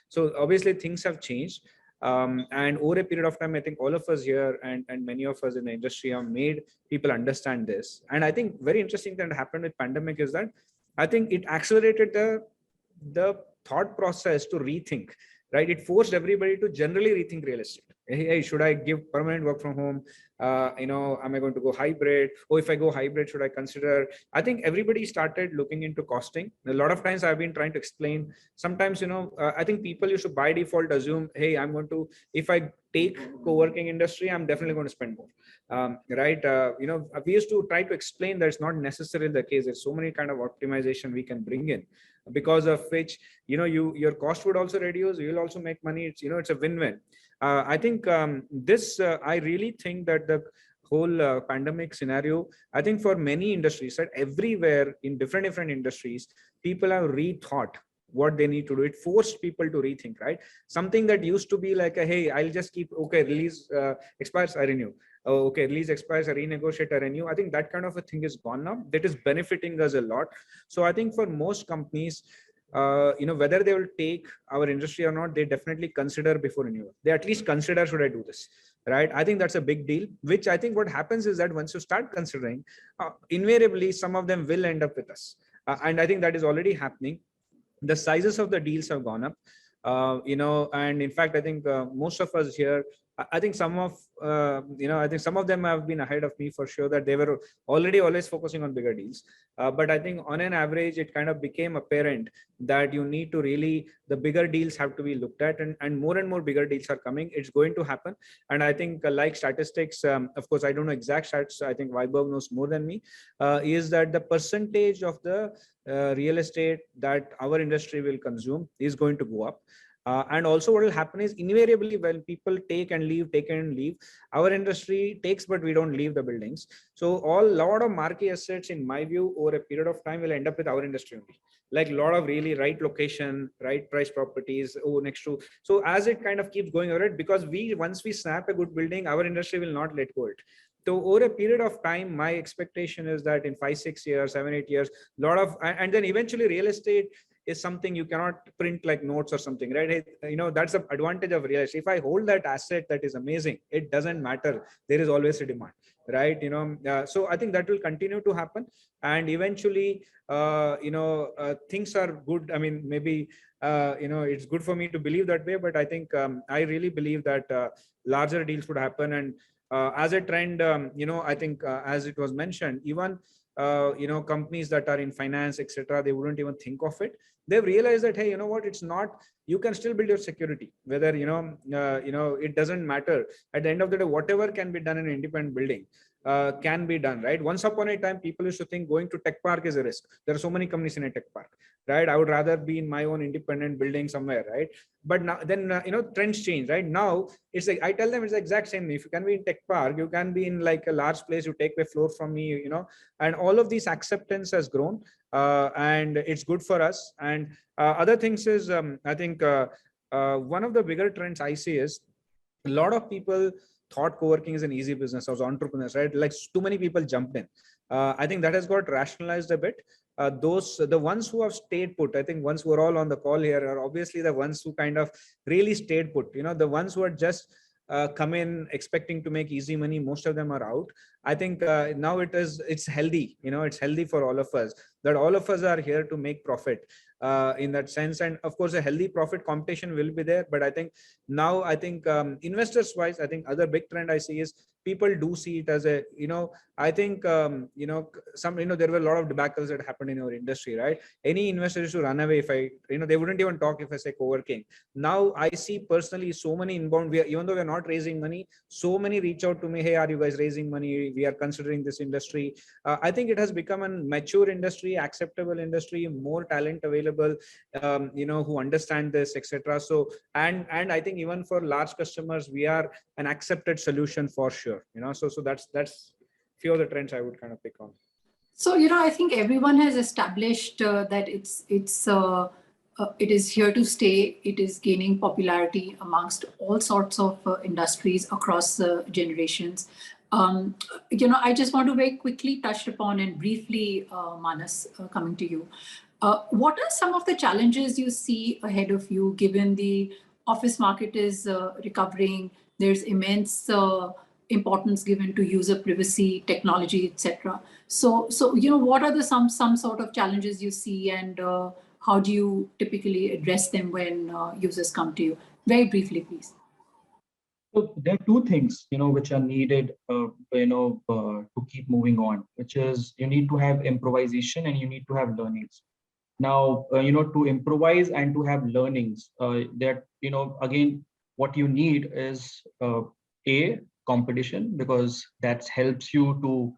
So obviously things have changed. And over a period of time, I think all of us here and many of us in the industry have made people understand this. And I think very interesting thing that happened with pandemic is that I think it accelerated the thought process to rethink, right? It forced everybody to generally rethink real estate. Hey, should I give permanent work from home? Am I going to go hybrid? Or if I go hybrid, should I consider? I think everybody started looking into costing. A lot of times I've been trying to explain. Sometimes, I think people used to by default assume, hey, if I take co-working industry, I'm definitely going to spend more, right? We used to try to explain that it's not necessarily the case. There's so many kind of optimization we can bring in, because of which, your cost would also reduce. You'll also make money. It's a win-win. I think I really think that the whole pandemic scenario, I think for many industries, that everywhere in different industries, people have rethought what they need to do. It forced people to rethink, right? Something that used to be like, hey, I'll just keep, okay, release expires, I renew. Oh, okay, release expires, I renegotiate, I renew. I think that kind of a thing is gone now. That is benefiting us a lot. So I think for most companies, whether they will take our industry or not, they definitely consider before renewal. They at least consider, should I do this, right? I think that's a big deal, which I think what happens is that once you start considering, invariably, some of them will end up with us. And I think that is already happening. The sizes of the deals have gone up, and in fact, I think most of us here, I think some of them have been ahead of me for sure, that they were already always focusing on bigger deals. But I think on an average, it kind of became apparent that you need to really, the bigger deals have to be looked at, and more bigger deals are coming. It's going to happen. And I think like statistics, of course, I don't know exact stats. I think Vaibhav knows more than me, is that the percentage of the real estate that our industry will consume is going to go up. And also what will happen is invariably when people take and leave, our industry takes, but we don't leave the buildings. So lot of marquee assets, in my view, over a period of time will end up with our industry only. Like a lot of really right location, right price properties next to. So as it kind of keeps going over it, because once we snap a good building, our industry will not let go it. So over a period of time, my expectation is that in 5, 6 years, 7, 8 years, and then eventually real estate is something you cannot print like notes or something, right? That's the advantage of real estate. If I hold that asset, that is amazing. It doesn't matter. There is always a demand, right? So I think that will continue to happen. And eventually, things are good. I mean, maybe, it's good for me to believe that way, but I think I really believe that larger deals would happen. And as a trend, I think as it was mentioned, even companies that are in finance, etc., they wouldn't even think of it. They've realized that, hey, you know what, it's not, you can still build your security, whether it doesn't matter. At the end of the day, whatever can be done in an independent building can be done, right? Once upon a time, people used to think going to tech park is a risk. There are so many companies in a tech park, right? I would rather be in my own independent building somewhere, right? But now then trends change, right? Now it's like I tell them it's the exact same. If you can be in tech park, you can be in like a large place, you take a floor from me, and all of these acceptance has grown, and it's good for us. And other things is I think one of the bigger trends I see is a lot of people thought co-working is an easy business as entrepreneurs, right? Like too many people jumped in. I think that has got rationalized a bit. The ones who have stayed put, I think ones who are all on the call here are obviously the ones who kind of really stayed put. The ones who are just come in expecting to make easy money, most of them are out. I think now it's healthy. It's healthy for all of us that all of us are here to make profit in that sense. And of course, a healthy profit competition will be there. But I think now, investors wise, I think other big trend I see is people do see it as a, I think, there were a lot of debacles that happened in our industry, right? Any investor used to run away if they wouldn't even talk if I say co-working. Now I see personally so many inbound, even though we're not raising money, so many reach out to me, hey, are you guys raising money? We are considering this industry. I think it has become a mature industry, acceptable industry, more talent available, who understand this, etc. So, and I think even for large customers, we are an accepted solution for sure. So that's few of the trends I would kind of pick on. So, I think everyone has established that it is here to stay. It is gaining popularity amongst all sorts of industries across generations. I just want to very quickly touch upon and briefly, Manas, coming to you. What are some of the challenges you see ahead of you, given the office market is recovering? There's immense importance given to user privacy, technology, etc. So what are the some sort of challenges you see, and how do you typically address them when users come to you? Very briefly, please. So there are two things, which are needed, to keep moving on, which is you need to have improvisation and you need to have learnings. Now, to improvise and to have learnings, again, what you need is a competition, because that helps you to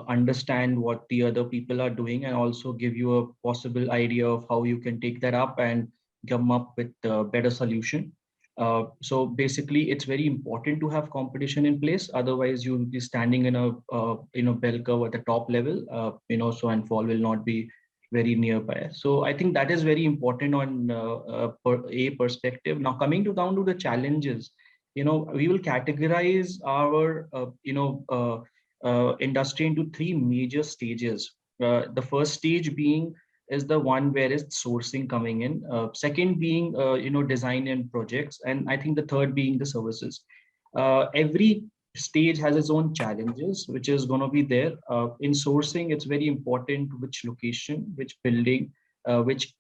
understand what the other people are doing and also give you a possible idea of how you can take that up and come up with a better solution. So basically, it's very important to have competition in place. Otherwise, you'll be standing in a bell curve at the top level, and fall will not be very nearby. So I think that is very important on a perspective. Now, coming down to the challenges, we will categorize our industry into three major stages. The first stage being is the one where is sourcing coming in. Second being design and projects, and I think the third being the services. Every stage has its own challenges, which is going to be there. In sourcing, it's very important which location, which building, which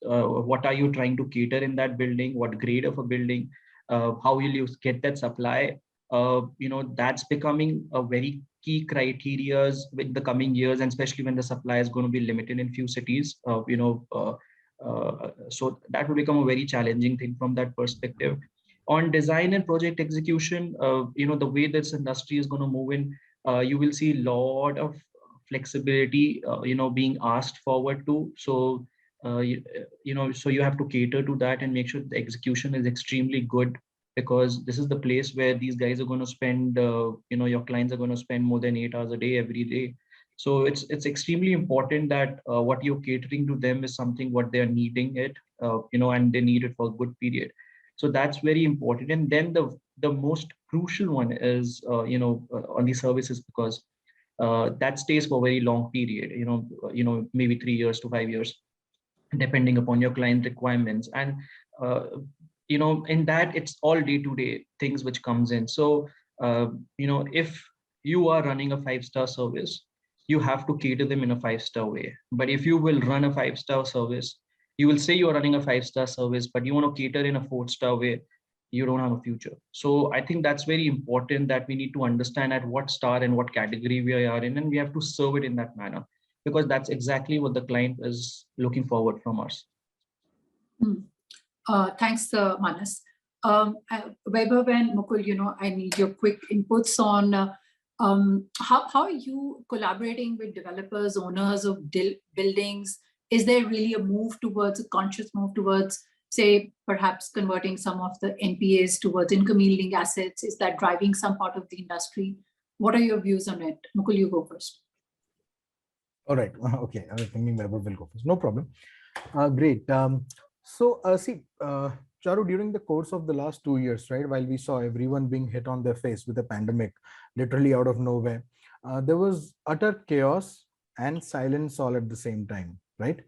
what are you trying to cater in that building, what grade of a building, how will you get that supply. That's becoming a very key criteria with the coming years, and especially when the supply is going to be limited in few cities. So that will become a very challenging thing from that perspective. On design and project execution, the way this industry is going to move in, you will see a lot of flexibility, being asked forward to. So so you have to cater to that and make sure the execution is extremely good, because this is the place where these guys are going to spend, your clients are going to spend more than 8 hours a day every day. So it's extremely important that what you're catering to them is something what they are needing it, and they need it for a good period. So that's very important. And then the most crucial one is, on the services, because that stays for a very long period, maybe 3 years to 5 years, depending upon your client requirements. And uh, in that, it's all day-to-day things which comes in. So if you are running a 5-star service, you have to cater them in a 5-star way. But if you will run a 5-star service, you will say you're running a 5-star service, but you want to cater in a 4-star way, you don't have a future. So I think that's very important, that we need to understand at what star and what category we are in, and we have to serve it in that manner, because that's exactly what the client is looking forward from us. Thanks, Manas. Vaibhav and Mukul, I need your quick inputs on how are you collaborating with developers, owners of buildings? Is there really a move towards, a conscious move towards, say, perhaps converting some of the NPAs towards income-yielding assets? Is that driving some part of the industry? What are your views on it? Mukul, you go first. All right. Okay. I was thinking Vaibhav will go first. No problem. Great. See, Charu, during the course of the last 2 years, right, while we saw everyone being hit on their face with a pandemic, literally out of nowhere, there was utter chaos and silence all at the same time, right?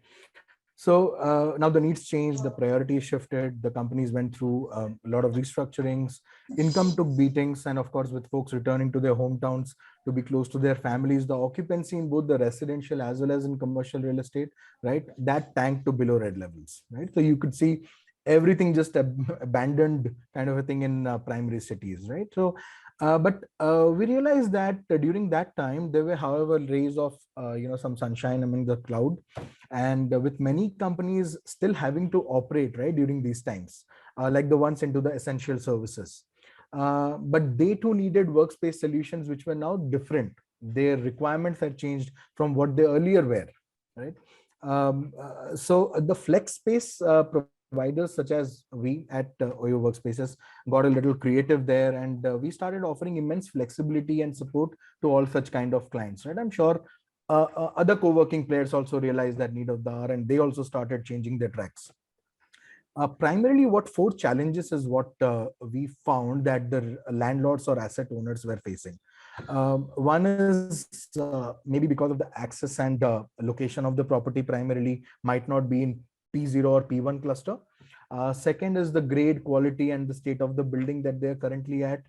So now the needs changed, the priorities shifted, the companies went through a lot of restructurings, income took beatings, and of course, with folks returning to their hometowns to be close to their families, the occupancy in both the residential as well as in commercial real estate, right, that tanked to below red levels, right? So you could see everything just abandoned kind of a thing in primary cities, right? So but we realized that during that time there were, however, rays of some sunshine among the cloud, and with many companies still having to operate, right, during these times, like the ones into the essential services, but they too needed workspace solutions which were now different. Their requirements had changed from what they earlier were, right? So the flex space providers such as we at OYO Workspaces got a little creative there, and we started offering immense flexibility and support to all such kind of clients, right? I'm sure other co-working players also realized that need of the hour, and they also started changing their tracks. Primarily, what 4 challenges is what we found that the landlords or asset owners were facing. One is maybe because of the access and location of the property primarily might not be in P0 or P1 cluster. Second is the grade, quality, and the state of the building that they're currently at.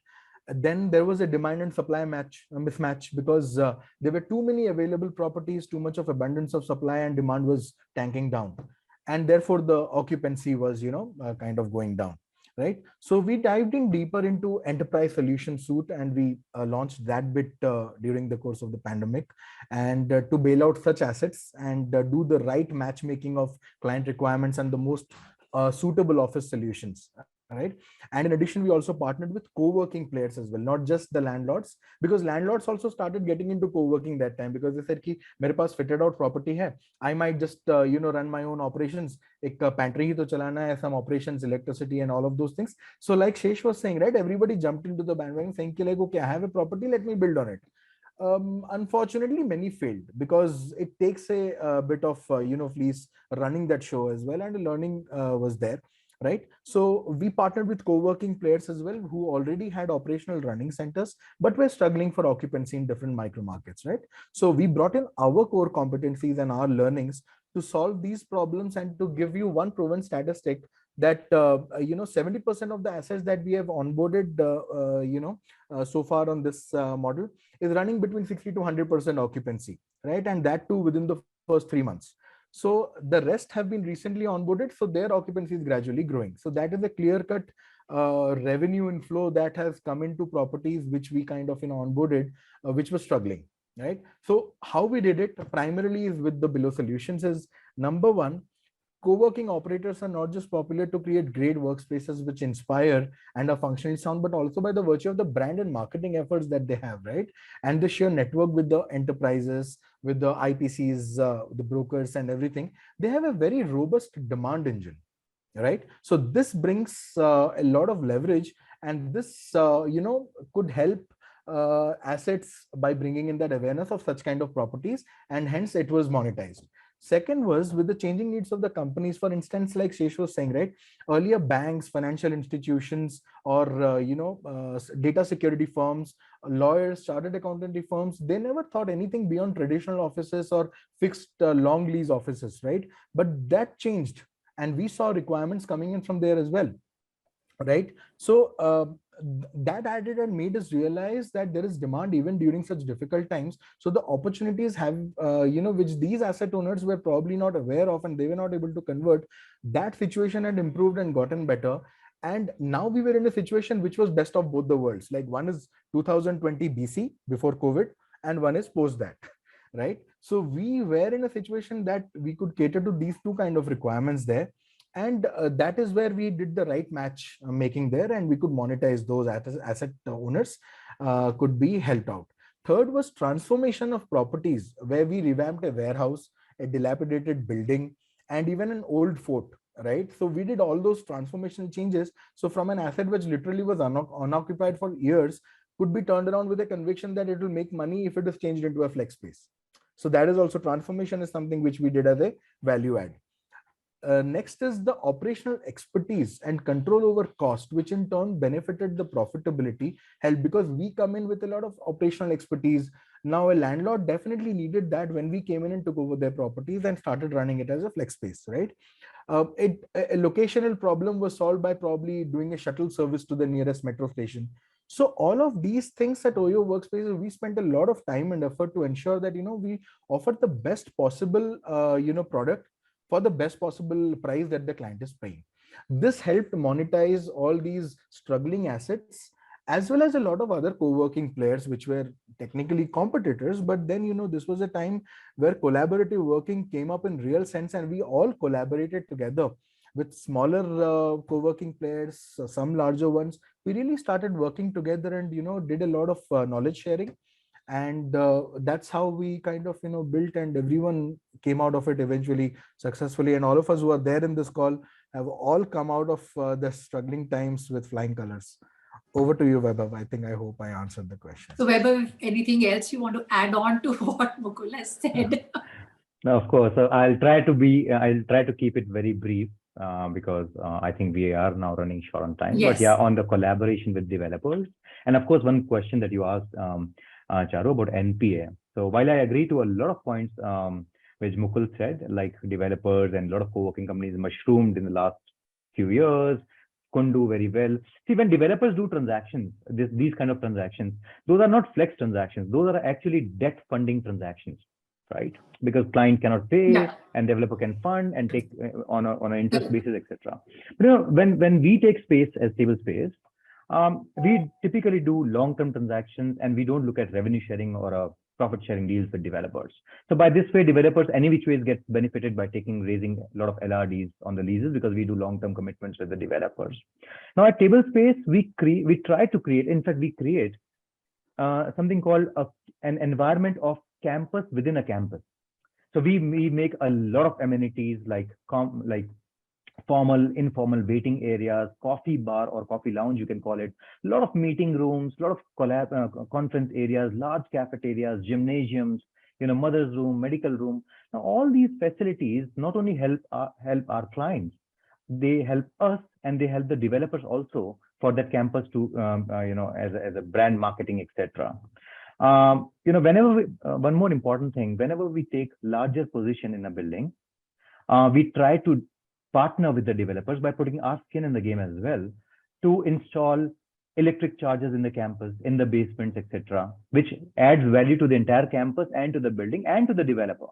Then there was a demand and supply mismatch, because there were too many available properties, too much of abundance of supply, and demand was tanking down, and therefore the occupancy was kind of going down, right? So we dived in deeper into enterprise solution suite, and we launched that bit during the course of the pandemic, and to bail out such assets and do the right matchmaking of client requirements and the most suitable office solutions, right? And in addition, we also partnered with co-working players as well, not just the landlords, because landlords also started getting into co-working that time, because they said ki mere paas fitted out property hai, I might just run my own operations, ek pantry hi to chalana hai, some operations, electricity, and all of those things. So like Shesh was saying, right, everybody jumped into the bandwagon saying ki like, okay, I have a property, let me build on it. Unfortunately, many failed because it takes a bit of fleece running that show as well, and learning was there, right? So we partnered with co-working players as well who already had operational running centers but were struggling for occupancy in different micro markets, right? So we brought in our core competencies and our learnings to solve these problems, and to give you one proven statistic that 70% of the assets that we have onboarded so far on this model is running between 60 to 100% occupancy, right? And that too within the first 3 months. So the rest have been recently onboarded, so their occupancy is gradually growing. So that is a clear-cut revenue inflow that has come into properties which we kind of onboarded, which was struggling, right? So how we did it primarily is with the below solutions is, number one, co-working operators are not just popular to create great workspaces which inspire and are functionally sound, but also by the virtue of the brand and marketing efforts that they have, right? And the sheer network with the enterprises, with the IPCs, the brokers and everything. They have a very robust demand engine, right? So this brings a lot of leverage, and this, could help assets by bringing in that awareness of such kind of properties, and hence it was monetized. Second was with the changing needs of the companies. For instance, like Shesh was saying, right, earlier banks, financial institutions, or data security firms, lawyers, chartered accountancy firms, they never thought anything beyond traditional offices or fixed long lease offices, right? But that changed, and we saw requirements coming in from there as well, right? So that added and made us realize that there is demand even during such difficult times. So the opportunities have which these asset owners were probably not aware of, and they were not able to convert, that situation had improved and gotten better. And now we were in a situation which was best of both the worlds. Like, one is 2020 BC, before COVID, and one is post that, right? So we were in a situation that we could cater to these two kind of requirements there. And that is where we did the right match making there, and we could monetize those asset owners, could be helped out. Third was transformation of properties, where we revamped a warehouse, a dilapidated building, and even an old fort, right? So we did all those transformational changes. So from an asset which literally was unoccupied for years, could be turned around with a conviction that it will make money if it is changed into a flex space. So that is also, transformation is something which we did as a value add. Next is the operational expertise and control over cost, which in turn benefited the profitability, help, because we come in with a lot of operational expertise. Now a landlord definitely needed that when we came in and took over their properties and started running it as a flex space, right? A locational problem was solved by probably doing a shuttle service to the nearest metro station. So all of these things at Oyo Workspaces, we spent a lot of time and effort to ensure that we offered the best possible product for the best possible price that the client is paying. This helped monetize all these struggling assets, as well as a lot of other co-working players which were technically competitors. But then this was a time where collaborative working came up in real sense, and we all collaborated together with smaller co-working players, some larger ones. We really started working together and did a lot of knowledge sharing. And that's how we kind of built, and everyone came out of it eventually successfully. And all of us who are there in this call have all come out of the struggling times with flying colors. Over to you, Vaibhav. I hope I answered the question. So Vaibhav, if anything else you want to add on to what Mukul has said? No, of course. So I'll try to keep it very brief, because I think we are now running short on time. Yes. But yeah, on the collaboration with developers, and of course, one question that you asked, Charu, about NPA. So while I agree to a lot of points which Mukul said, like developers and a lot of co-working companies mushroomed in the last few years, couldn't do very well. See, when developers do transactions, these kind of transactions, those are not flex transactions. Those are actually debt funding transactions, right? Because client cannot pay, and developer can fund and take on an interest basis, etc. But when we take space as stable space, we typically do long-term transactions, and we don't look at revenue sharing or profit-sharing deals with developers. So by this way, developers any which ways get benefited by raising a lot of LRDs on the leases, because we do long-term commitments with the developers. Now at Table Space, we try to create, in fact, we create something called an environment of campus within a campus. So we make a lot of amenities like formal, informal waiting areas, coffee bar or coffee lounge, you can call it, a lot of meeting rooms, a lot of conference areas, large cafeterias, gymnasiums, mother's room, medical room. Now, all these facilities not only help our clients, they help us, and they help the developers also for that campus to, as a brand marketing, etc. Whenever one more important thing, whenever we take larger position in a building, we try to partner with the developers by putting our skin in the game as well, to install electric chargers in the campus, in the basements, etc., which adds value to the entire campus and to the building and to the developer.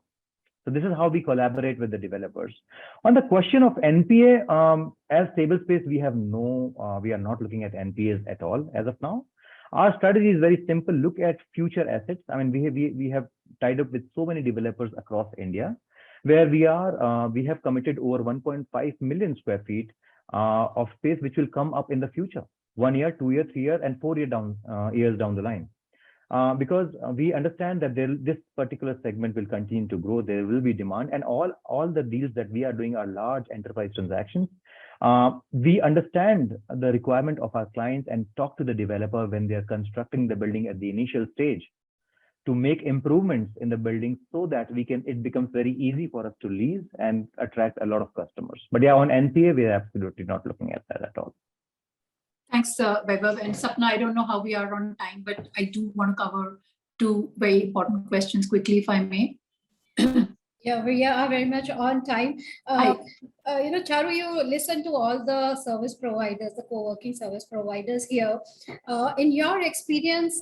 So this is how we collaborate with the developers. On the question of NPA, as Table Space, we are not looking at NPAs at all as of now. Our strategy is very simple. Look at future assets. I mean, we have tied up with so many developers across India. where we have committed over 1.5 million square feet of space, which will come up in the future, 1 year, 2 year, 3 year, and 4 years down the line. Because we understand that this particular segment will continue to grow. There will be demand, and all the deals that we are doing are large enterprise transactions. We understand the requirement of our clients and talk to the developer when they are constructing the building at the initial stage to make improvements in the building so that it becomes very easy for us to lease and attract a lot of customers. But yeah, on NPA, we are absolutely not looking at that at all. Thanks, Vaibhav. And Sapna, I don't know how we are on time, but I do want to cover 2 very important questions quickly, if I may. Yeah, we are very much on time. Charu, you listen to all the service providers, the co-working service providers here. In your experience,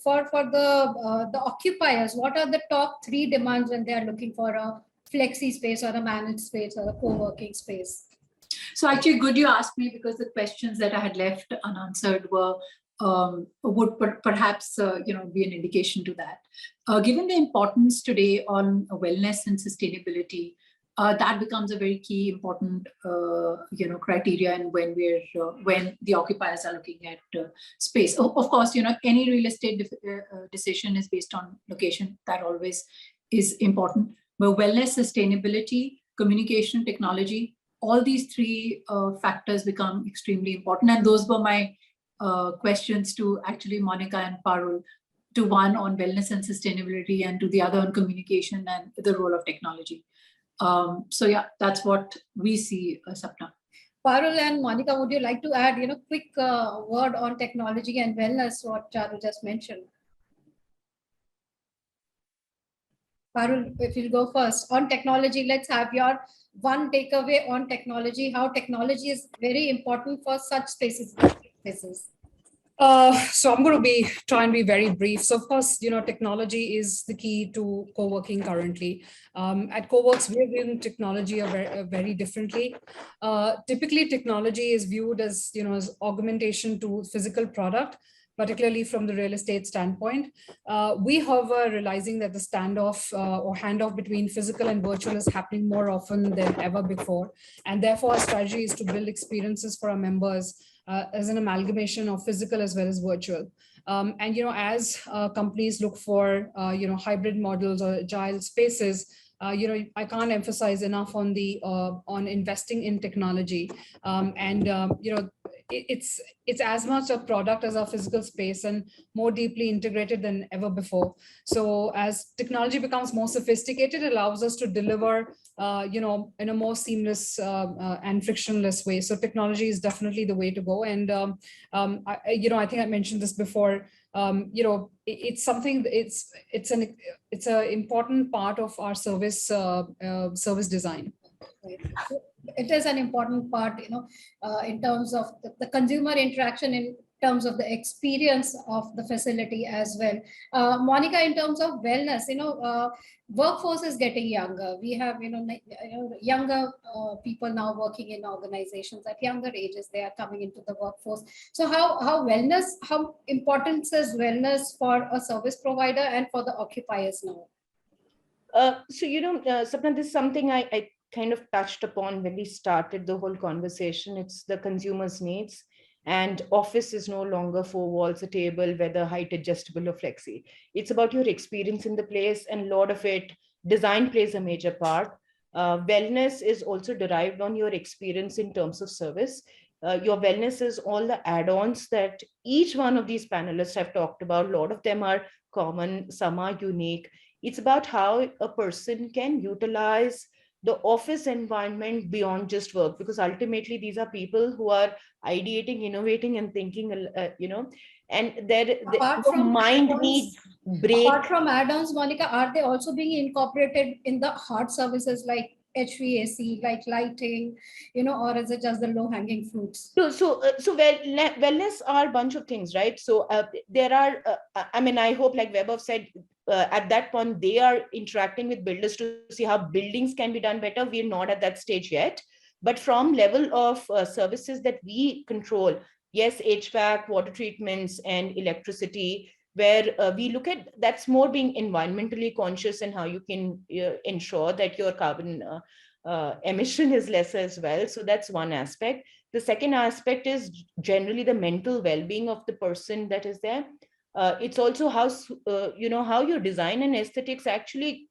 for the occupiers, what are the top 3 demands when they are looking for a flexi space or a managed space or a co-working space? So actually, good you asked me, because the questions that I had left unanswered would perhaps be an indication to that. Given the importance today on wellness and sustainability, that becomes a very key important criteria, and when the occupiers are looking at space. Of course, any real estate decision is based on location. That always is important. But wellness, sustainability, communication, technology, all these 3 factors become extremely important. And those were my questions to actually Monika and Parul, to one on wellness and sustainability, and to the other on communication and the role of technology. So yeah, that's what we see, Sapna. Parul and Monika, would you like to add, quick word on technology and wellness, what Charu just mentioned? Parul, if you'll go first. On technology, let's have your one takeaway on technology, how technology is very important for such spaces. So I'm going to try and be very brief. So of course, technology is the key to co-working currently. At CoWrks, we're viewing technology very differently. Typically, technology is viewed as, as augmentation to physical product, particularly from the real estate standpoint. We, however, realizing that the standoff or handoff between physical and virtual is happening more often than ever before. And therefore, our strategy is to build experiences for our members as an amalgamation of physical as well as virtual. And, as companies look for, hybrid models or agile spaces, I can't emphasize enough on on investing in technology. It's as much a product as our physical space and more deeply integrated than ever before. So as technology becomes more sophisticated, it allows us to deliver, in a more seamless and frictionless way. So technology is definitely the way to go. And, I think I mentioned this before, it's something, it's an important part of our service design. Right. It is an important part, in terms of the consumer interaction, in terms of the experience of the facility as well. Monika, in terms of wellness, workforce is getting younger. We have, younger people now working in organizations at younger ages. They are coming into the workforce. So how important is wellness for a service provider and for the occupiers now? Sapna, this is something I kind of touched upon when we started the whole conversation. It's the consumer's needs, and office is no longer 4 walls, a table, whether height adjustable or flexi. It's about your experience in the place, and a lot of it, design plays a major part. Wellness is also derived on your experience in terms of service. Your wellness is all the add-ons that each one of these panelists have talked about. A lot of them are common, some are unique. It's about how a person can utilize the office environment beyond just work, because ultimately these are people who are ideating, innovating, and thinking, and their mind needs break. Apart from add-ons, Monika, are they also being incorporated in the hard services like HVAC, like lighting, or is it just the low-hanging fruits? So wellness are a bunch of things, right? So there are, I hope, like Vaibhav said, at that point, they are interacting with builders to see how buildings can be done better. We're not at that stage yet. But from level of services that we control, yes, HVAC, water treatments, and electricity, where we look at that's more being environmentally conscious and how you can ensure that your carbon emission is lesser as well. So that's one aspect. The second aspect is generally the mental well-being of the person that is there. It's also how how your design and aesthetics actually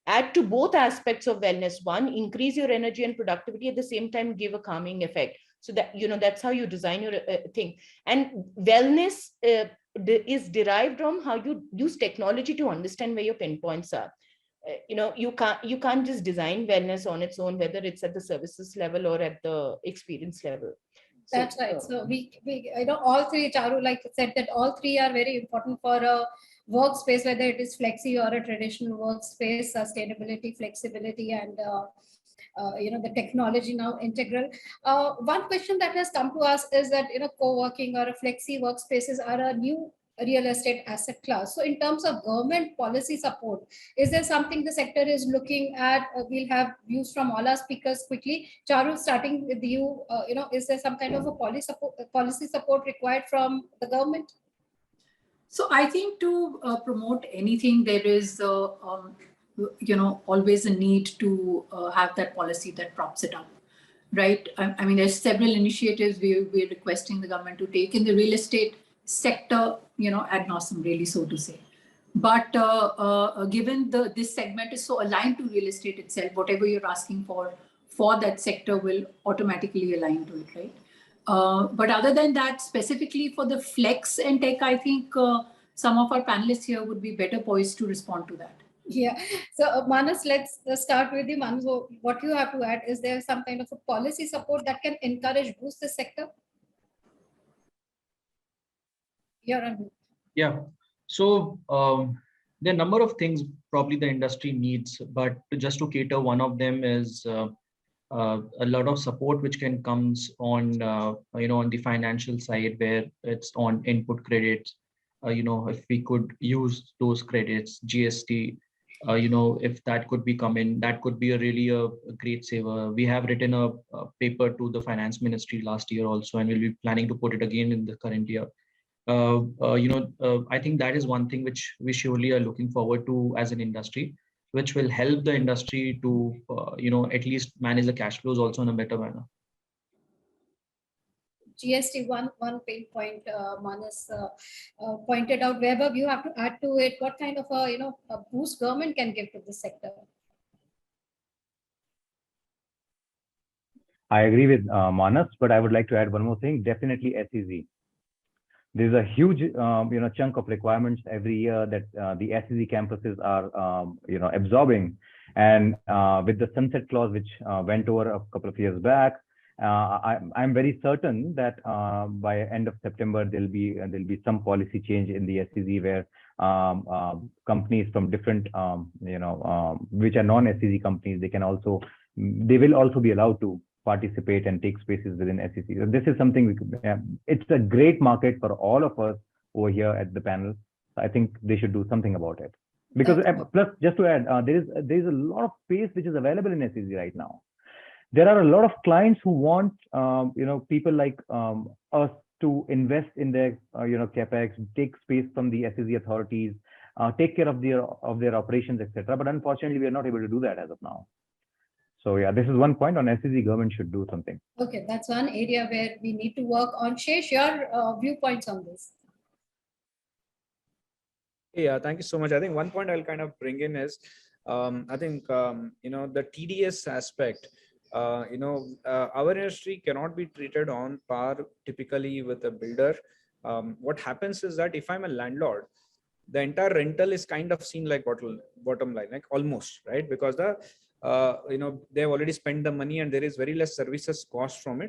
add to both aspects of wellness. One, increase your energy and productivity, at the same time give a calming effect. So that that's how you design your thing. And wellness is derived from how you use technology to understand where your pinpoints are. You can't just design wellness on its own, whether it's at the services level or at the experience level. That's right. So we I know all three, Charu, like said, that all three are very important for a workspace, whether it is flexi or a traditional workspace. Sustainability, flexibility, and the technology now integral. One question that has come to us is that co-working or a flexi workspaces are a new real estate asset class. So in terms of government policy support, is there something the sector is looking at? We'll have views from all our speakers quickly. Charu, starting with you, is there some kind of a policy support required from the government? So I think to promote anything, there is always a need to have that policy that props it up, right? I mean, there's several initiatives we're requesting the government to take in the real estate sector, ad nauseam, really, so to say. But given this segment is so aligned to real estate itself, whatever you're asking for that sector will automatically align to it, right? But other than that, specifically for the flex and tech, I think some of our panelists here would be better poised to respond to that. Yeah. So Manas, let's start with you. Manas, what you have to add, is there some kind of a policy support that can encourage, boost the sector? Yeah. So there are a number of things probably the industry needs, but just to cater, one of them is a lot of support which can comes on on the financial side, where it's on input credits. If we could use those credits, GST, if that could be come in, that could be really a great saver. We have written a paper to the finance ministry last year also, and we'll be planning to put it again in the current year. I think that is one thing which we surely are looking forward to as an industry, which will help the industry to, at least manage the cash flows also in a better manner. GST, one pain point Manas pointed out. Vaibhav, you have to add to it. What kind of a boost government can give to the sector? I agree with Manas, but I would like to add one more thing. Definitely SEZ. There's a huge, chunk of requirements every year that the SEZ campuses are, absorbing. And with the sunset clause, which went over a couple of years back, I'm very certain that by end of September there'll be some policy change in the SEZ where companies from different, which are non-SEZ companies, they will also be allowed to participate and take spaces within SEC. So this is something it's a great market for all of us over here at the panel. I think they should do something about it. Because plus, just to add, there is a lot of space which is available in SEC right now. There are a lot of clients who want people like us to invest in their capex, take space from the SEC authorities, take care of their operations, etc. But unfortunately, we are not able to do that as of now. So yeah, this is one point on SEC. Government should do something. Okay, that's one area where we need to work on. Shesh, your viewpoints on this. Yeah, thank you so much. I think one point I'll kind of bring in is, I think the TDS aspect. Our industry cannot be treated on par typically with a builder. What happens is that if I'm a landlord, the entire rental is kind of seen like bottom line, like almost, right? Because they've already spent the money and there is very less services cost from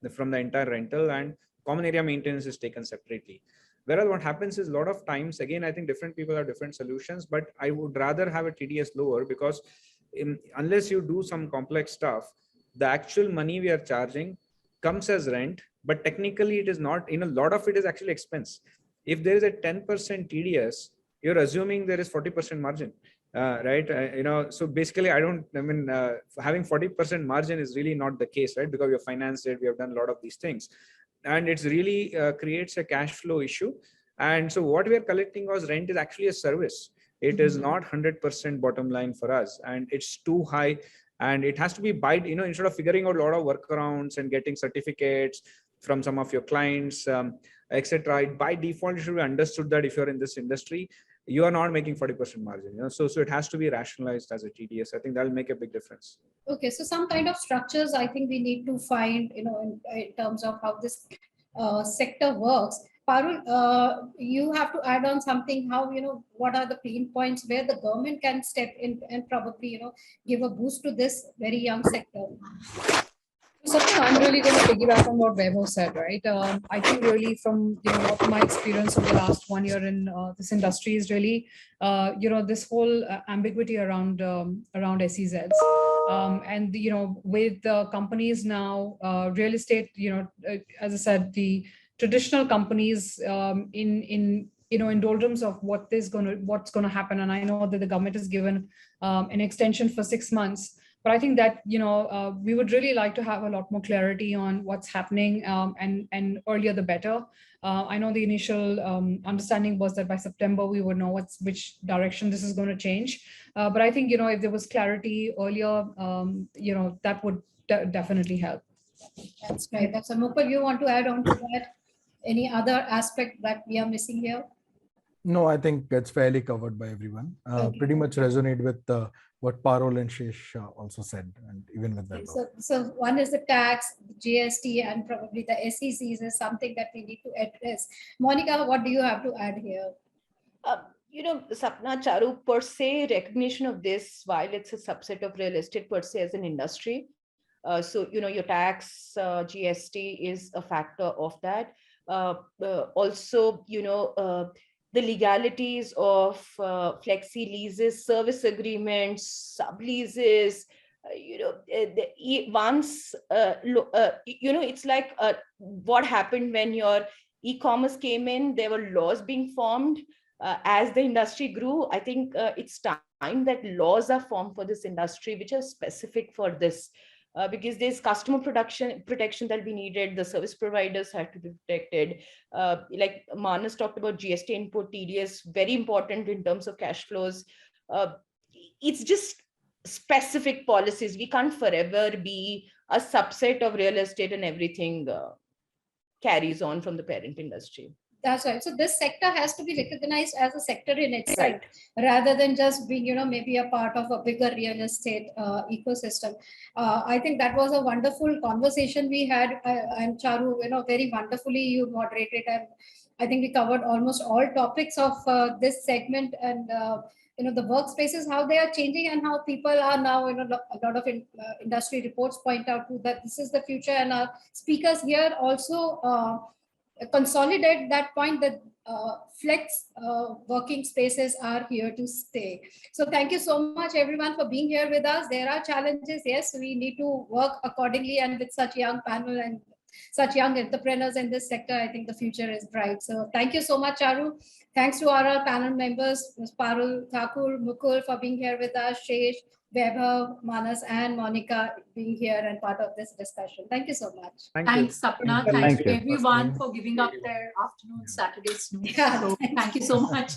the entire rental, and common area maintenance is taken separately. Whereas what happens is a lot of times, again, I think different people have different solutions, but I would rather have a TDS lower, because unless you do some complex stuff, the actual money we are charging comes as rent, but technically it is not, a lot of it is actually expense. If there is a 10% TDS, you're assuming there is 40% margin, right? So basically having 40% margin is really not the case, right? Because we have financed it, we have done a lot of these things, and it's really creates a cash flow issue. And so what we are collecting as rent is actually a service. It is not 100% bottom line for us, and it's too high. And it has to be by, instead of figuring out a lot of workarounds and getting certificates from some of your clients, etc. By default, it should be understood that if you're in this industry, you are not making 40% margin. So it has to be rationalized as a TDS. I think that'll make a big difference. Okay, so some kind of structures I think we need to find, in terms of how this sector works. Parul, you have to add on something, how, what are the pain points where the government can step in and probably, give a boost to this very young sector. Something I'm really going to piggyback on what Vaibhav said, right? I think really from what my experience over the last 1 year in this industry is really, this whole ambiguity around SEZs, and with the companies now, real estate, as I said, the traditional companies in doldrums of what's going to happen, and I know that the government has given an extension for 6 months. But I think that, we would really like to have a lot more clarity on what's happening, and earlier the better. I know the initial understanding was that by September, we would know which direction this is going to change. But I think, if there was clarity earlier, that would definitely help. That's right. That's a Mukul, you want to add on to that? Any other aspect that we are missing here? No, I think it's fairly covered by everyone. Okay. Pretty much resonate with what Parul and Shesh also said, and even with that. So one is the tax, GST, and probably the SECs is something that we need to address. Monika, what do you have to add here? Sapna, Charu, per se, recognition of this, while it's a subset of real estate per se as an industry. So, your tax, GST is a factor of that. Also, the legalities of flexi leases, service agreements, subleases, once, it's like what happened when your e-commerce came in, there were laws being formed. As the industry grew, I think it's time that laws are formed for this industry, which are specific for this. Because there's customer protection that we needed, the service providers had to be protected. Like Manas talked about GST input, TDS, very important in terms of cash flows. It's just specific policies. We can't forever be a subset of real estate and everything carries on from the parent industry. That's right. So this sector has to be recognized as a sector in itself, right, rather than just being, maybe a part of a bigger real estate ecosystem. I think that was a wonderful conversation we had, and Charu, very wonderfully you moderated, and I think we covered almost all topics of this segment, and the workspaces, how they are changing, and how people are now, a lot of industry reports point out to that this is the future, and our speakers here also consolidate that point that flex working spaces are here to stay. So thank you so much everyone for being here with us. There are challenges, yes, we need to work accordingly, and with such young panel and such young entrepreneurs in this sector, I think the future is bright. So thank you so much, Charu. Thanks to our panel members, Ms. Parul, Thakur, Mukul, for being here with us, Shesh, Vaibhav, Manas, and Monika being here and part of this discussion. Thank you so much. Thanks, Sapna. Thank Thanks you. to everyone for giving up their afternoon Saturday snooze. So, thank you so much.